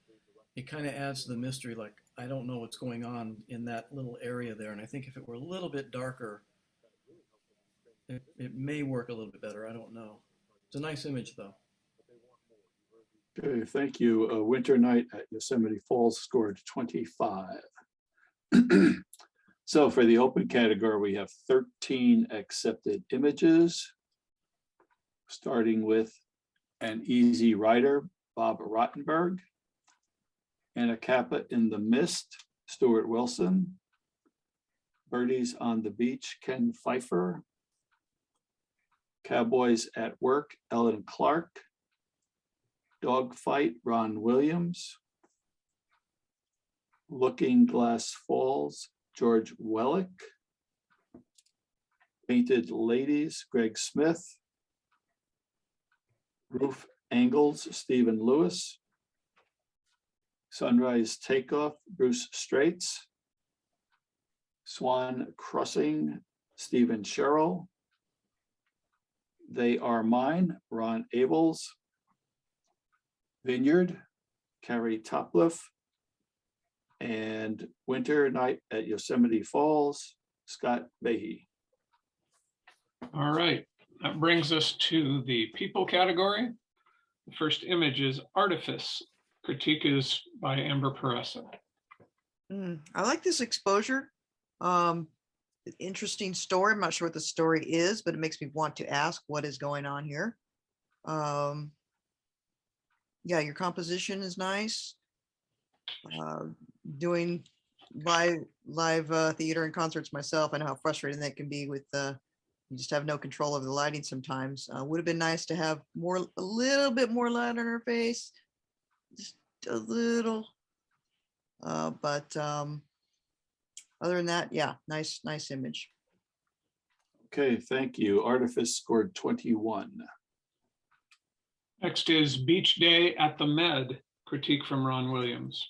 Speaker 4: It kind of adds to the mystery, like I don't know what's going on in that little area there, and I think if it were a little bit darker, it may work a little bit better. I don't know. It's a nice image, though.
Speaker 6: Okay, thank you. Winter Night at Yosemite Falls scored 25. So for the open category, we have 13 accepted images, starting with An Easy Rider, Bob Rottenberg, and A Kappa in the Mist, Stuart Wilson, Birdies on the Beach, Ken Pfeiffer, Cowboys at Work, Ellen Clark, Dogfight, Ron Williams, Looking Glass Falls, George Wellick, Painted Ladies, Greg Smith, Roof Angles, Stephen Lewis, Sunrise Takeoff, Bruce Straits, Swan Crossing, Stephen Sherrill, They Are Mine, Ron Abels, Vineyard, Carrie Topliff, and Winter Night at Yosemite Falls, Scott Behe.
Speaker 1: All right, that brings us to the people category. The first image is Artifice. Critique is by Amber Peressa.
Speaker 3: I like this exposure. Interesting story. I'm not sure what the story is, but it makes me want to ask what is going on here. Yeah, your composition is nice. Doing live theater and concerts myself, I know how frustrating that can be with you just have no control over the lighting sometimes. Would have been nice to have a little bit more light on her face, just a little. But other than that, yeah, nice image.
Speaker 6: Okay, thank you. Artifice scored 21.
Speaker 1: Next is Beach Day at the Med, critique from Ron Williams.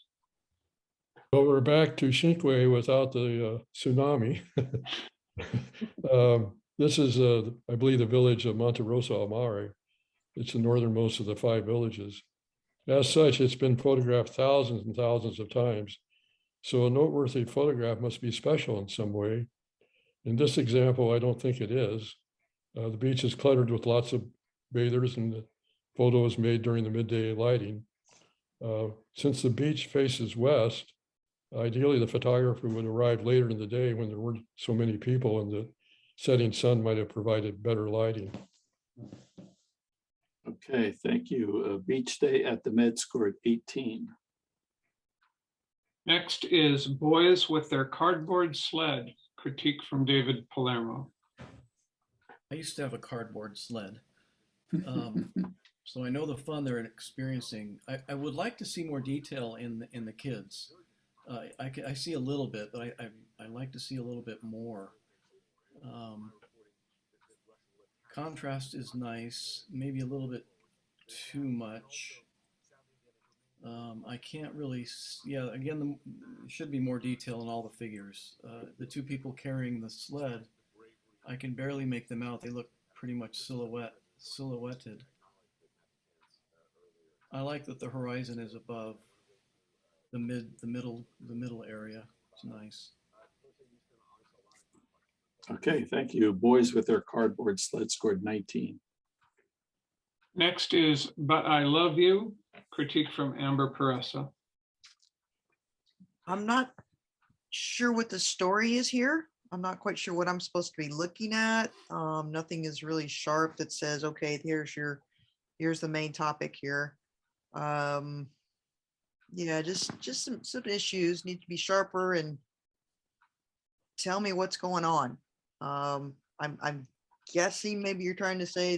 Speaker 5: Well, we're back to Shinkway without the tsunami. This is, I believe, the village of Monte Rosa Amare. It's the northernmost of the 5 villages. As such, it's been photographed thousands and thousands of times. So a noteworthy photograph must be special in some way. In this example, I don't think it is. The beach is cluttered with lots of bathers, and the photo is made during the midday lighting. Since the beach faces west, ideally the photographer would arrive later in the day when there weren't so many people, and the setting sun might have provided better lighting.
Speaker 6: Okay, thank you. Beach Day at the Med scored 18.
Speaker 1: Next is Boys with Their Cardboard Sled, critique from David Palermo.
Speaker 4: I used to have a cardboard sled. So I know the fun they're experiencing. I would like to see more detail in the kids. I see a little bit, but I like to see a little bit more. Contrast is nice, maybe a little bit too much. I can't really, yeah, again, there should be more detail in all the figures. The 2 people carrying the sled, I can barely make them out. They look pretty much silhouetted. I like that the horizon is above the middle area. It's nice.
Speaker 6: Okay, thank you. Boys with Their Cardboard Sled scored 19.
Speaker 1: Next is But I Love You, critique from Amber Peressa.
Speaker 3: I'm not sure what the story is here. I'm not quite sure what I'm supposed to be looking at. Nothing is really sharp that says, okay, here's the main topic here. Yeah, just some issues need to be sharper and tell me what's going on. I'm guessing maybe you're trying to say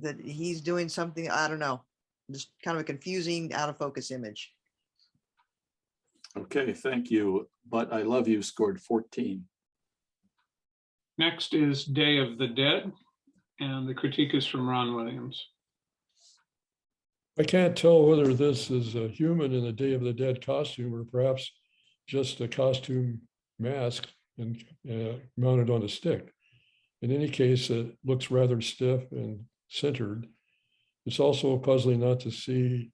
Speaker 3: that he's doing something, I don't know, just kind of a confusing, out of focus image.
Speaker 6: Okay, thank you. But I Love You scored 14.
Speaker 1: Next is Day of the Dead, and the critique is from Ron Williams.
Speaker 5: I can't tell whether this is a human in a Day of the Dead costume or perhaps just a costume mask and mounted on a stick. In any case, it looks rather stiff and centered. It's also puzzling not to see,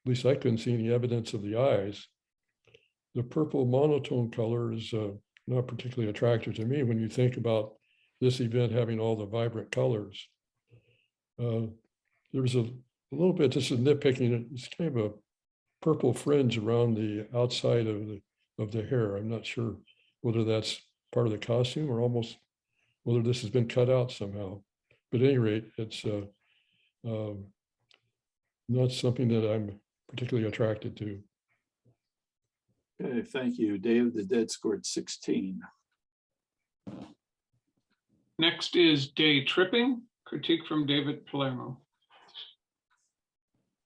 Speaker 5: at least I couldn't see any evidence of the eyes. The purple monotone color is not particularly attractive to me when you think about this event having all the vibrant colors. There's a little bit, this is nitpicking, it's kind of a purple fringe around the outside of the hair. I'm not sure whether that's part of the costume or almost whether this has been cut out somehow. But at any rate, it's not something that I'm particularly attracted to.
Speaker 6: Okay, thank you. Day of the Dead scored 16.
Speaker 1: Next is Day Tripping, critique from David Palermo.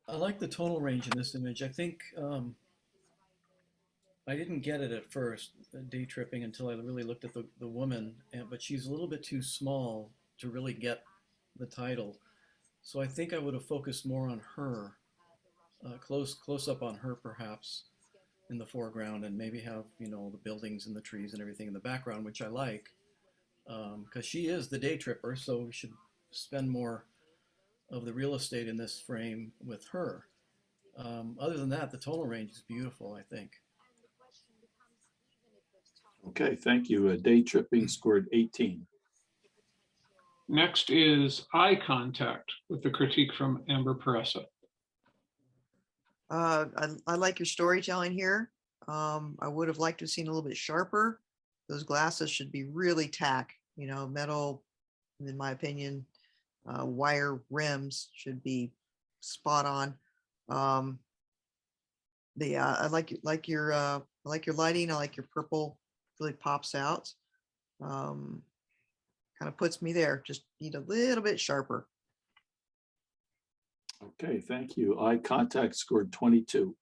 Speaker 4: I like the tonal range in this image. I think I didn't get it at first, day tripping, until I really looked at the woman, but she's a little bit too small to really get the title. So I think I would have focused more on her, close up on her perhaps in the foreground, and maybe have, the buildings and the trees and everything in the background, which I like, because she is the day tripper, so we should spend more of the real estate in this frame with her. Other than that, the tonal range is beautiful, I think.
Speaker 6: Okay, thank you. Day Tripping scored 18.
Speaker 1: Next is Eye Contact, with the critique from Amber Peressa.
Speaker 3: I like your storytelling here. I would have liked to have seen a little bit sharper. Those glasses should be really tack, metal, in my opinion. Wire rims should be spot on. But yeah, I like your lighting. I like your purple, really pops out. Kind of puts me there. Just need a little bit sharper.
Speaker 6: Okay, thank you. Eye Contact scored 22.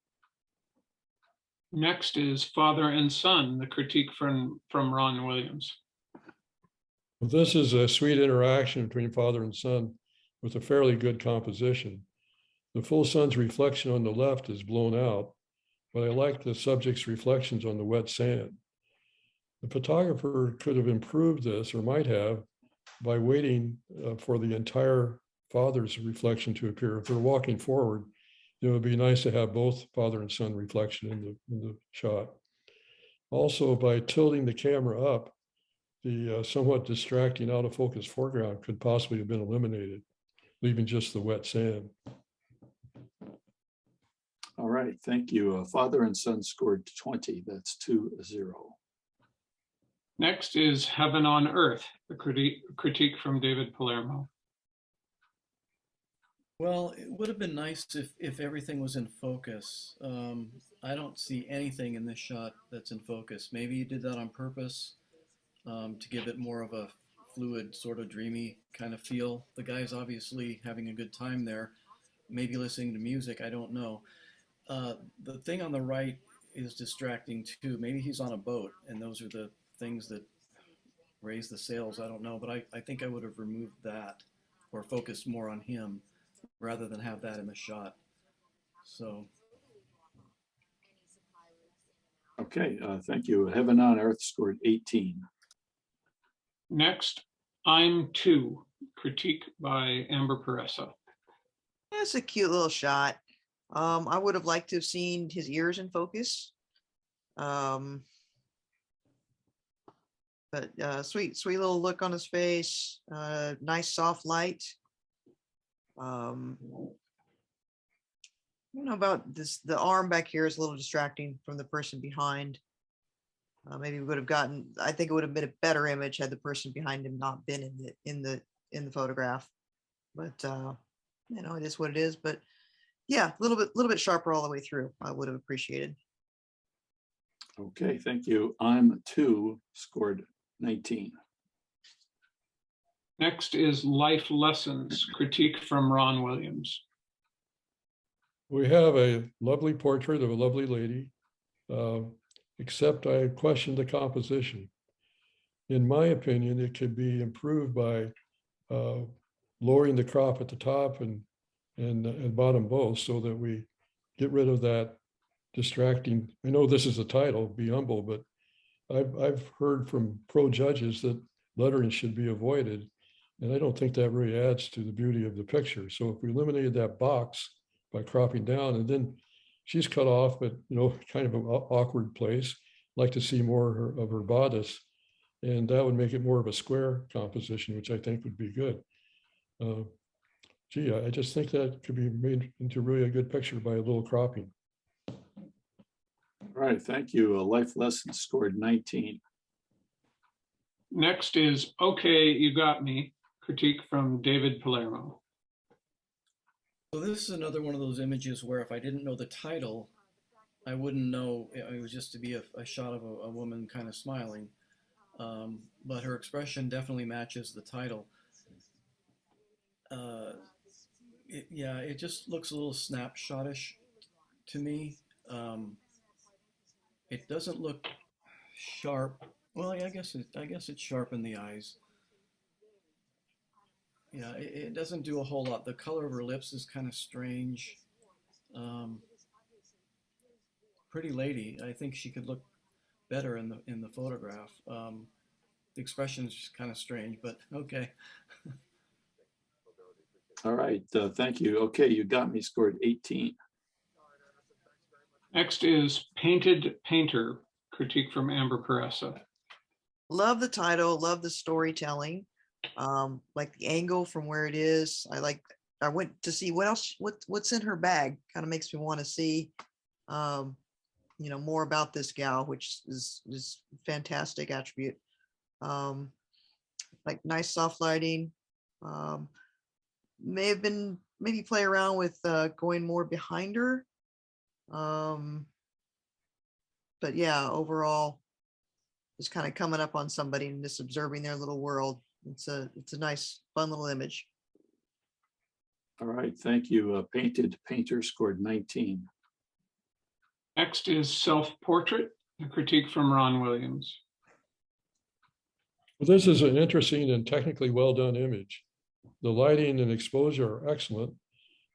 Speaker 1: Next is Father and Son, the critique from Ron Williams.
Speaker 5: Well, this is a sweet interaction between father and son with a fairly good composition. The full sun's reflection on the left is blown out, but I like the subject's reflections on the wet sand. The photographer could have improved this, or might have, by waiting for the entire father's reflection to appear. If they're walking forward, it would be nice to have both father and son reflection in the shot. Also, by tilting the camera up, the somewhat distracting out of focus foreground could possibly have been eliminated, leaving just the wet sand.
Speaker 6: All right, thank you. Father and son scored 20. That's 2-0.
Speaker 1: Next is Heaven on Earth, a critique from David Palermo.
Speaker 4: Well, it would have been nice if everything was in focus. I don't see anything in this shot that's in focus. Maybe you did that on purpose to give it more of a fluid, sort of dreamy kind of feel. The guy's obviously having a good time there, maybe listening to music, I don't know. The thing on the right is distracting too. Maybe he's on a boat and those are the things that raise the sails, I don't know. But I think I would have removed that or focused more on him rather than have that in the shot. So.
Speaker 6: Okay, thank you. Heaven on Earth scored 18.
Speaker 1: Next, I'm Two, critique by Amber Peressa.
Speaker 3: That's a cute little shot. I would have liked to have seen his ears in focus. But sweet little look on his face. Nice soft light. I don't know about this. The arm back here is a little distracting from the person behind. Maybe we would have gotten. I think it would have been a better image had the person behind him not been in the photograph. But you know, it is what it is. But yeah, a little bit sharper all the way through. I would have appreciated.
Speaker 6: Okay, thank you. I'm Two scored 19.
Speaker 1: Next is Life Lessons, critique from Ron Williams.
Speaker 5: We have a lovely portrait of a lovely lady, except I question the composition. In my opinion, it could be improved by lowering the crop at the top and bottom both, so that we get rid of that distracting. I know this is the title, Be Humble, but I've heard from pro judges that lettering should be avoided, and I don't think that really adds to the beauty of the picture. So if we eliminated that box by cropping down, and then she's cut off, but you know, kind of an awkward place. I'd like to see more of her bodice, and that would make it more of a square composition, which I think would be good. Gee, I just think that could be made into really a good picture by a little cropping.
Speaker 6: All right, thank you. Life Lessons scored 19.
Speaker 1: Next is Okay, You Got Me, critique from David Palermo.
Speaker 4: So this is another one of those images where if I didn't know the title, I wouldn't know it was just to be a shot of a woman kind of smiling. But her expression definitely matches the title. It just looks a little snapshotish to me. It doesn't look sharp. Well, I guess it's sharp in the eyes. Yeah, it doesn't do a whole lot. The color of her lips is kind of strange. Pretty lady. I think she could look better in the photograph. The expression is just kind of strange, but okay.
Speaker 6: All right, thank you. Okay, You Got Me scored 18.
Speaker 1: Next is Painted Painter, critique from Amber Peressa.
Speaker 3: Love the title, love the storytelling. Like the angle from where it is. I went to see what's in her bag. Kind of makes me want to see you know, more about this gal, which is fantastic attribute. Like nice soft lighting. Maybe play around with going more behind her. But yeah, overall, just kind of coming up on somebody and just observing their little world. It's a nice, fun little image.
Speaker 6: All right, thank you. Painted Painter scored 19.
Speaker 1: Next is Self-Portrait, a critique from Ron Williams.
Speaker 5: Well, this is an interesting and technically well done image. The lighting and exposure are excellent.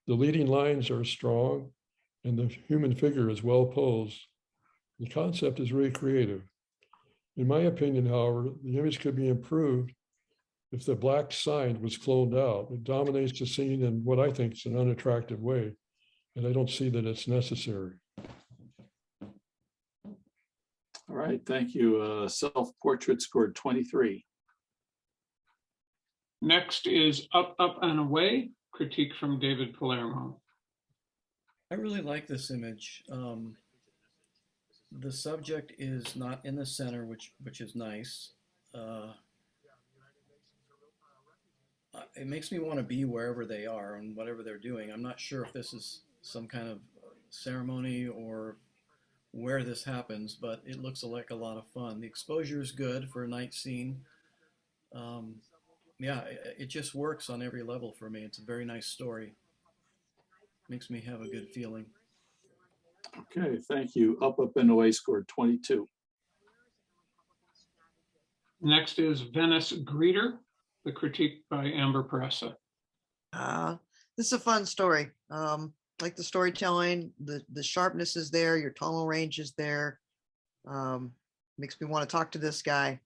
Speaker 5: The leading lines are strong and the human figure is well posed. The concept is really creative. In my opinion, however, the image could be improved if the black sign was cloned out. It dominates the scene in what I think is an unattractive way, and I don't see that it's necessary.
Speaker 6: All right, thank you. Self-portrait scored 23.
Speaker 1: Next is Up, Up and Away, critique from David Palermo.
Speaker 4: I really like this image. The subject is not in the center, which is nice. It makes me want to be wherever they are and whatever they're doing. I'm not sure if this is some kind of ceremony or where this happens, but it looks like a lot of fun. The exposure is good for a night scene. Yeah, it just works on every level for me. It's a very nice story. Makes me have a good feeling.
Speaker 6: Okay, thank you. Up, Up and Away scored 22.
Speaker 1: Next is Venice Greeter, the critique by Amber Peressa.
Speaker 3: This is a fun story. Like the storytelling, the sharpness is there, your tonal range is there. Makes me want to talk to this guy.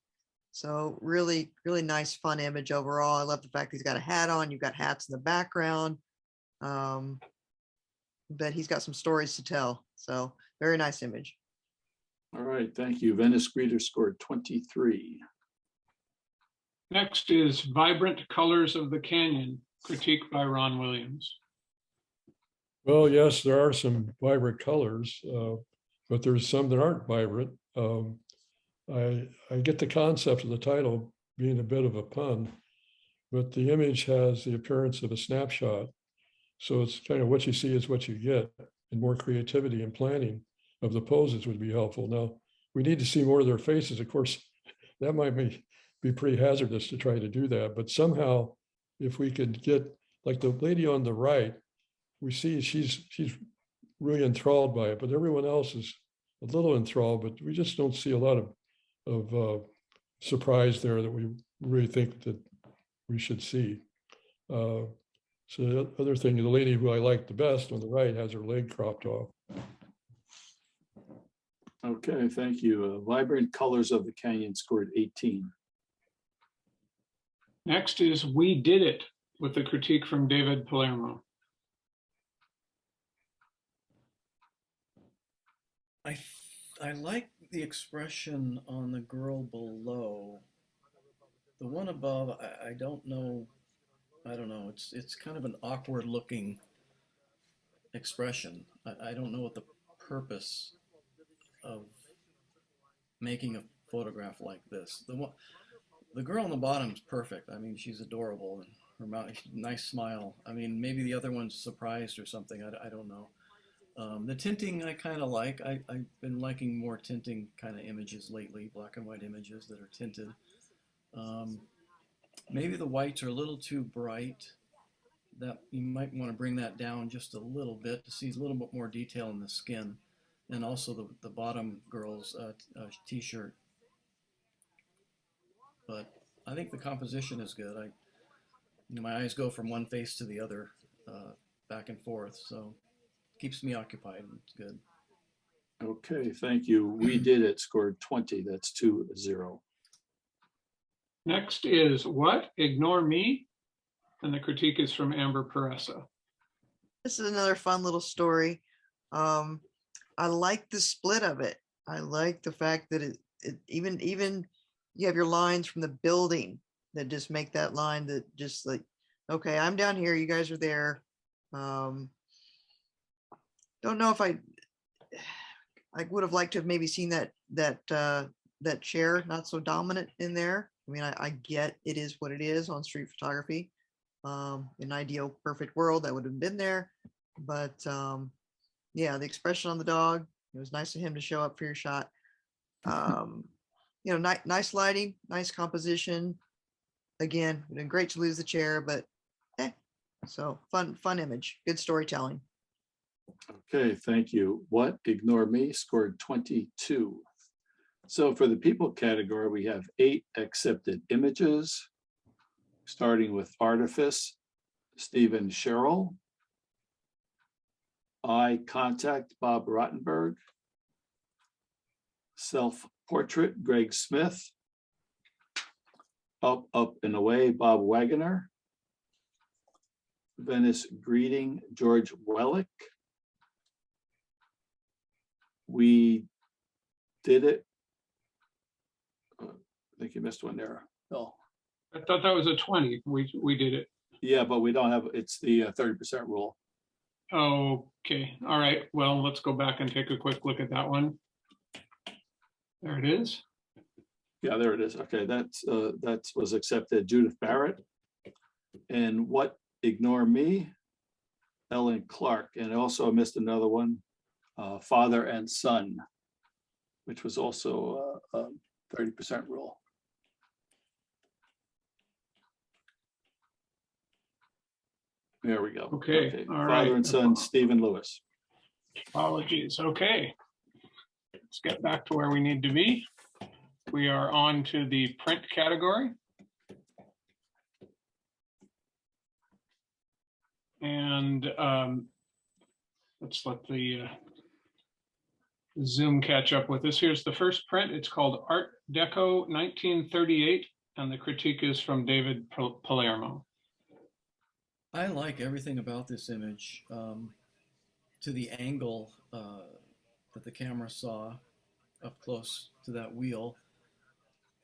Speaker 3: So really, really nice, fun image overall. I love the fact he's got a hat on. You've got hats in the background. But he's got some stories to tell. So very nice image.
Speaker 6: All right, thank you. Venice Greeter scored 23.
Speaker 1: Next is Vibrant Colors of the Canyon, critique by Ron Williams.
Speaker 5: Well, yes, there are some vibrant colors, but there's some that aren't vibrant. I get the concept of the title being a bit of a pun, but the image has the appearance of a snapshot. So it's kind of what you see is what you get, and more creativity and planning of the poses would be helpful. Now, we need to see more of their faces. Of course, that might be pretty hazardous to try to do that, but somehow if we could get, like the lady on the right, we see she's really enthralled by it, but everyone else is a little enthralled, but we just don't see a lot of surprise there that we really think that we should see. So the other thing, the lady who I like the best on the right has her leg cropped off.
Speaker 6: Okay, thank you. Vibrant Colors of the Canyon scored 18.
Speaker 1: Next is We Did It, with the critique from David Palermo.
Speaker 4: I like the expression on the girl below. The one above, I don't know. I don't know. It's kind of an awkward looking expression. I don't know what the purpose of making a photograph like this. The girl on the bottom is perfect. I mean, she's adorable and her mouth, nice smile. I mean, maybe the other one's surprised or something. I don't know. The tinting I kind of like. I've been liking more tinting kind of images lately, black and white images that are tinted. Maybe the whites are a little too bright. That you might want to bring that down just a little bit to see a little bit more detail in the skin, and also the bottom girl's t-shirt. But I think the composition is good. My eyes go from one face to the other, back and forth, so keeps me occupied. It's good.
Speaker 6: Okay, thank you. We Did It scored 20. That's 2-0.
Speaker 1: Next is What? Ignore Me? And the critique is from Amber Peressa.
Speaker 3: This is another fun little story. I like the split of it. I like the fact that it even you have your lines from the building that just make that line that just like, okay, I'm down here, you guys are there. Don't know if I would have liked to have maybe seen that chair not so dominant in there. I mean, I get it is what it is on street photography. In an ideal perfect world that would have been there, but yeah, the expression on the dog, it was nice of him to show up for your shot. Nice lighting, nice composition. Again, it been great to lose the chair, but so fun image, good storytelling.
Speaker 6: Okay, thank you. What? Ignore Me scored 22. So for the people category, we have 8 accepted images, starting with Artifice, Stephen Sherrill. Eye Contact, Bob Rottenberg. Self-Portrait, Greg Smith. Up, Up and Away, Bob Wagoner. Venice Greeting, George Wellick. We Did It. I think you missed one there. No.
Speaker 1: I thought that was a 20. We did it.
Speaker 6: Yeah, but we don't have, it's the 30% rule.
Speaker 1: Okay, all right. Well, let's go back and take a quick look at that one. There it is.
Speaker 6: Yeah, there it is. Okay, that was accepted. Judith Barrett. And What Ignore Me, Ellen Clark. And I also missed another one, Father and Son, which was also a 30% rule. There we go.
Speaker 1: Okay, all
Speaker 6: Father
Speaker 1: right.
Speaker 6: and Son, Stephen Lewis.
Speaker 1: Apologies. Okay. Let's get back to where we need to be. We are on to the print category. And let's let the Zoom catch up with us. Here's the first print. It's called Art Deco 1938, and the critique is from David Palermo.
Speaker 4: I like everything about this image, to the angle that the camera saw up close to that wheel,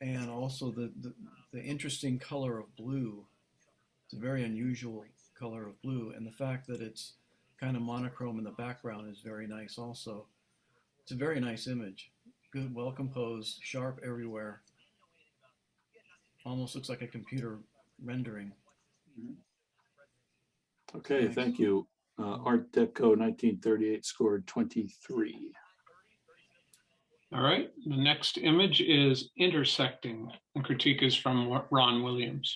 Speaker 4: and also the interesting color of blue. It's a very unusual color of blue, and the fact that it's kind of monochrome in the background is very nice also. It's a very nice image. Good, well composed, sharp everywhere. Almost looks like a computer rendering.
Speaker 6: Okay,
Speaker 4: Thanks.
Speaker 6: thank you. Art Deco 1938 scored 23.
Speaker 1: All right, the next image is Intersecting, and critique is from Ron Williams.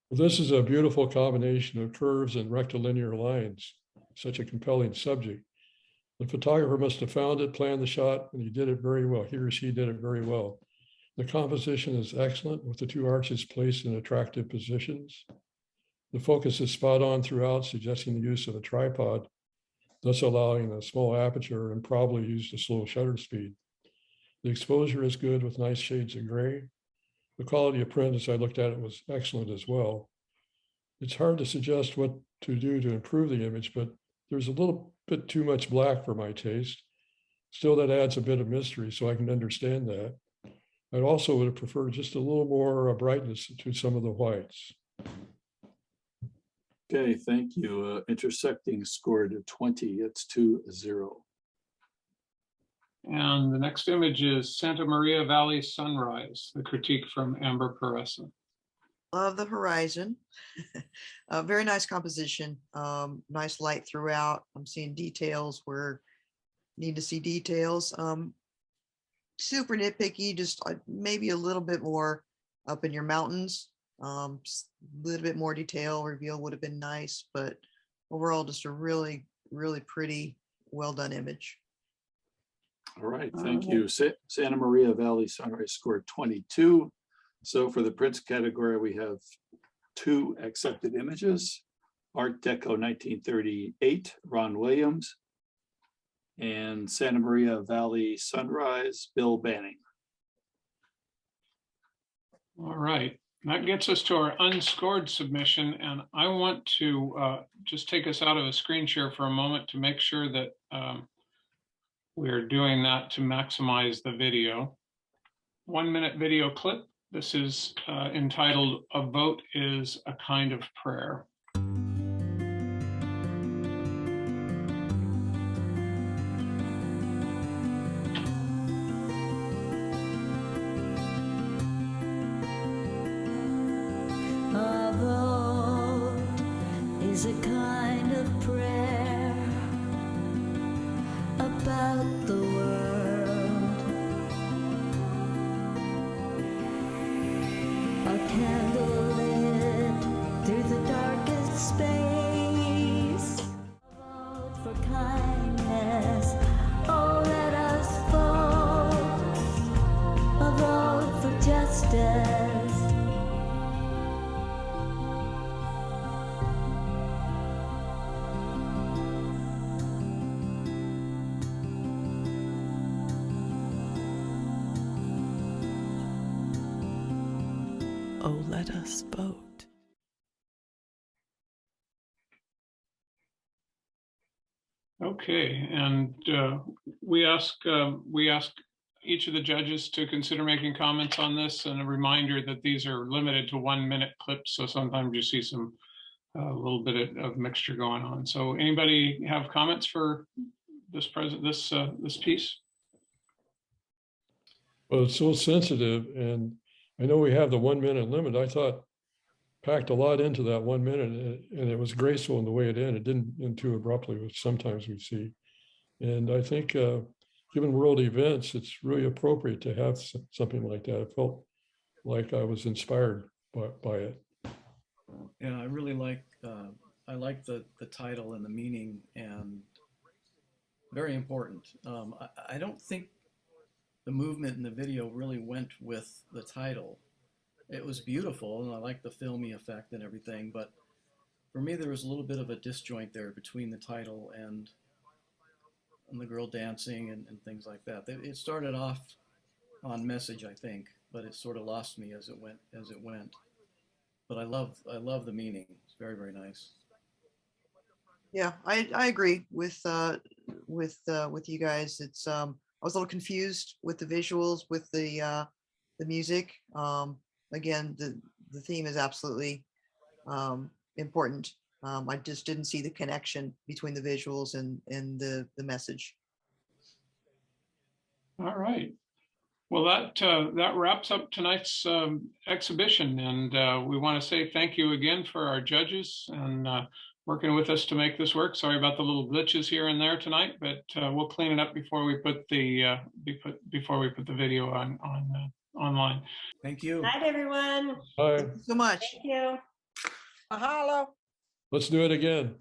Speaker 5: This is a beautiful combination of curves and rectilinear lines, such a compelling subject. The photographer must have found it, planned the shot, and he did it very well. He or she did it very well. The composition is excellent with the two arches placed in attractive positions. The focus is spot on throughout, suggesting the use of a tripod, thus allowing a small aperture and probably used a slow shutter speed. The exposure is good with nice shades of gray. The quality of print, as I looked at it, was excellent as well. It's hard to suggest what to do to improve the image, but there's a little bit too much black for my taste. Still, that adds a bit of mystery, so I can understand that. I also would have preferred just a little more brightness to some of the whites.
Speaker 6: Okay, thank you. Intersecting scored a 20. It's 2-0.
Speaker 1: And the next image is Santa Maria Valley Sunrise, the critique from Amber Peressa.
Speaker 3: Love the horizon. Very nice composition. Nice light throughout. I'm seeing details where need to see details. Super nitpicky, just maybe a little bit more up in your mountains. A little bit more detail reveal would have been nice, but overall just a really, really pretty, well done image.
Speaker 6: All right, thank you. Santa Maria Valley Sunrise scored 22. So for the prints category, we have 2 accepted images. Art Deco 1938, Ron Williams. And Santa Maria Valley Sunrise, Bill Banning.
Speaker 1: All right, that gets us to our unscored submission, and I want to just take us out of a screen share for a moment to make sure that we're doing that to maximize the video. 1-minute video clip. This is entitled "A Vote is a Kind of Prayer."
Speaker 7: A vote is a kind of prayer about the world. A candle lit through the darkest
Speaker 8: Oh, let us vote.
Speaker 1: Okay, and we ask each of the judges to consider making comments on this, and a reminder that these are limited to 1-minute clips. So sometimes you see some a little bit of mixture going on. So anybody have comments for this this piece?
Speaker 5: Well, it's so sensitive, and I know we have the 1-minute limit. I thought packed a lot into that 1 minute, and it was graceful in the way it ended. It didn't end too abruptly, which sometimes we see. And I think, given world events, it's really appropriate to have something like that. I felt like I was inspired by it.
Speaker 4: Yeah, I really like the title and the meaning, and very important. I don't think the movement in the video really went with the title. It was beautiful, and I like the filmy effect and everything, but for me there was a little bit of a disjoint there between the title and the girl dancing and things like that. It started off on message, I think, but it sort of lost me as it went. But I love the meaning. It's very, very nice.
Speaker 3: Yeah, I agree with you guys. It's I was a little confused with the visuals, with the music. Again, the theme is absolutely important. I just didn't see the connection between the visuals and the message.
Speaker 1: All right. Well, that wraps up tonight's exhibition, and we want to say thank you again for our judges and working with us to make this work. Sorry about the little glitches here and there tonight, but we'll clean it up before we put the video on online.
Speaker 4: Thank you.
Speaker 9: Night, everyone.
Speaker 5: Hi,
Speaker 3: Thank you so much.
Speaker 9: Thank you.
Speaker 5: let's do it again.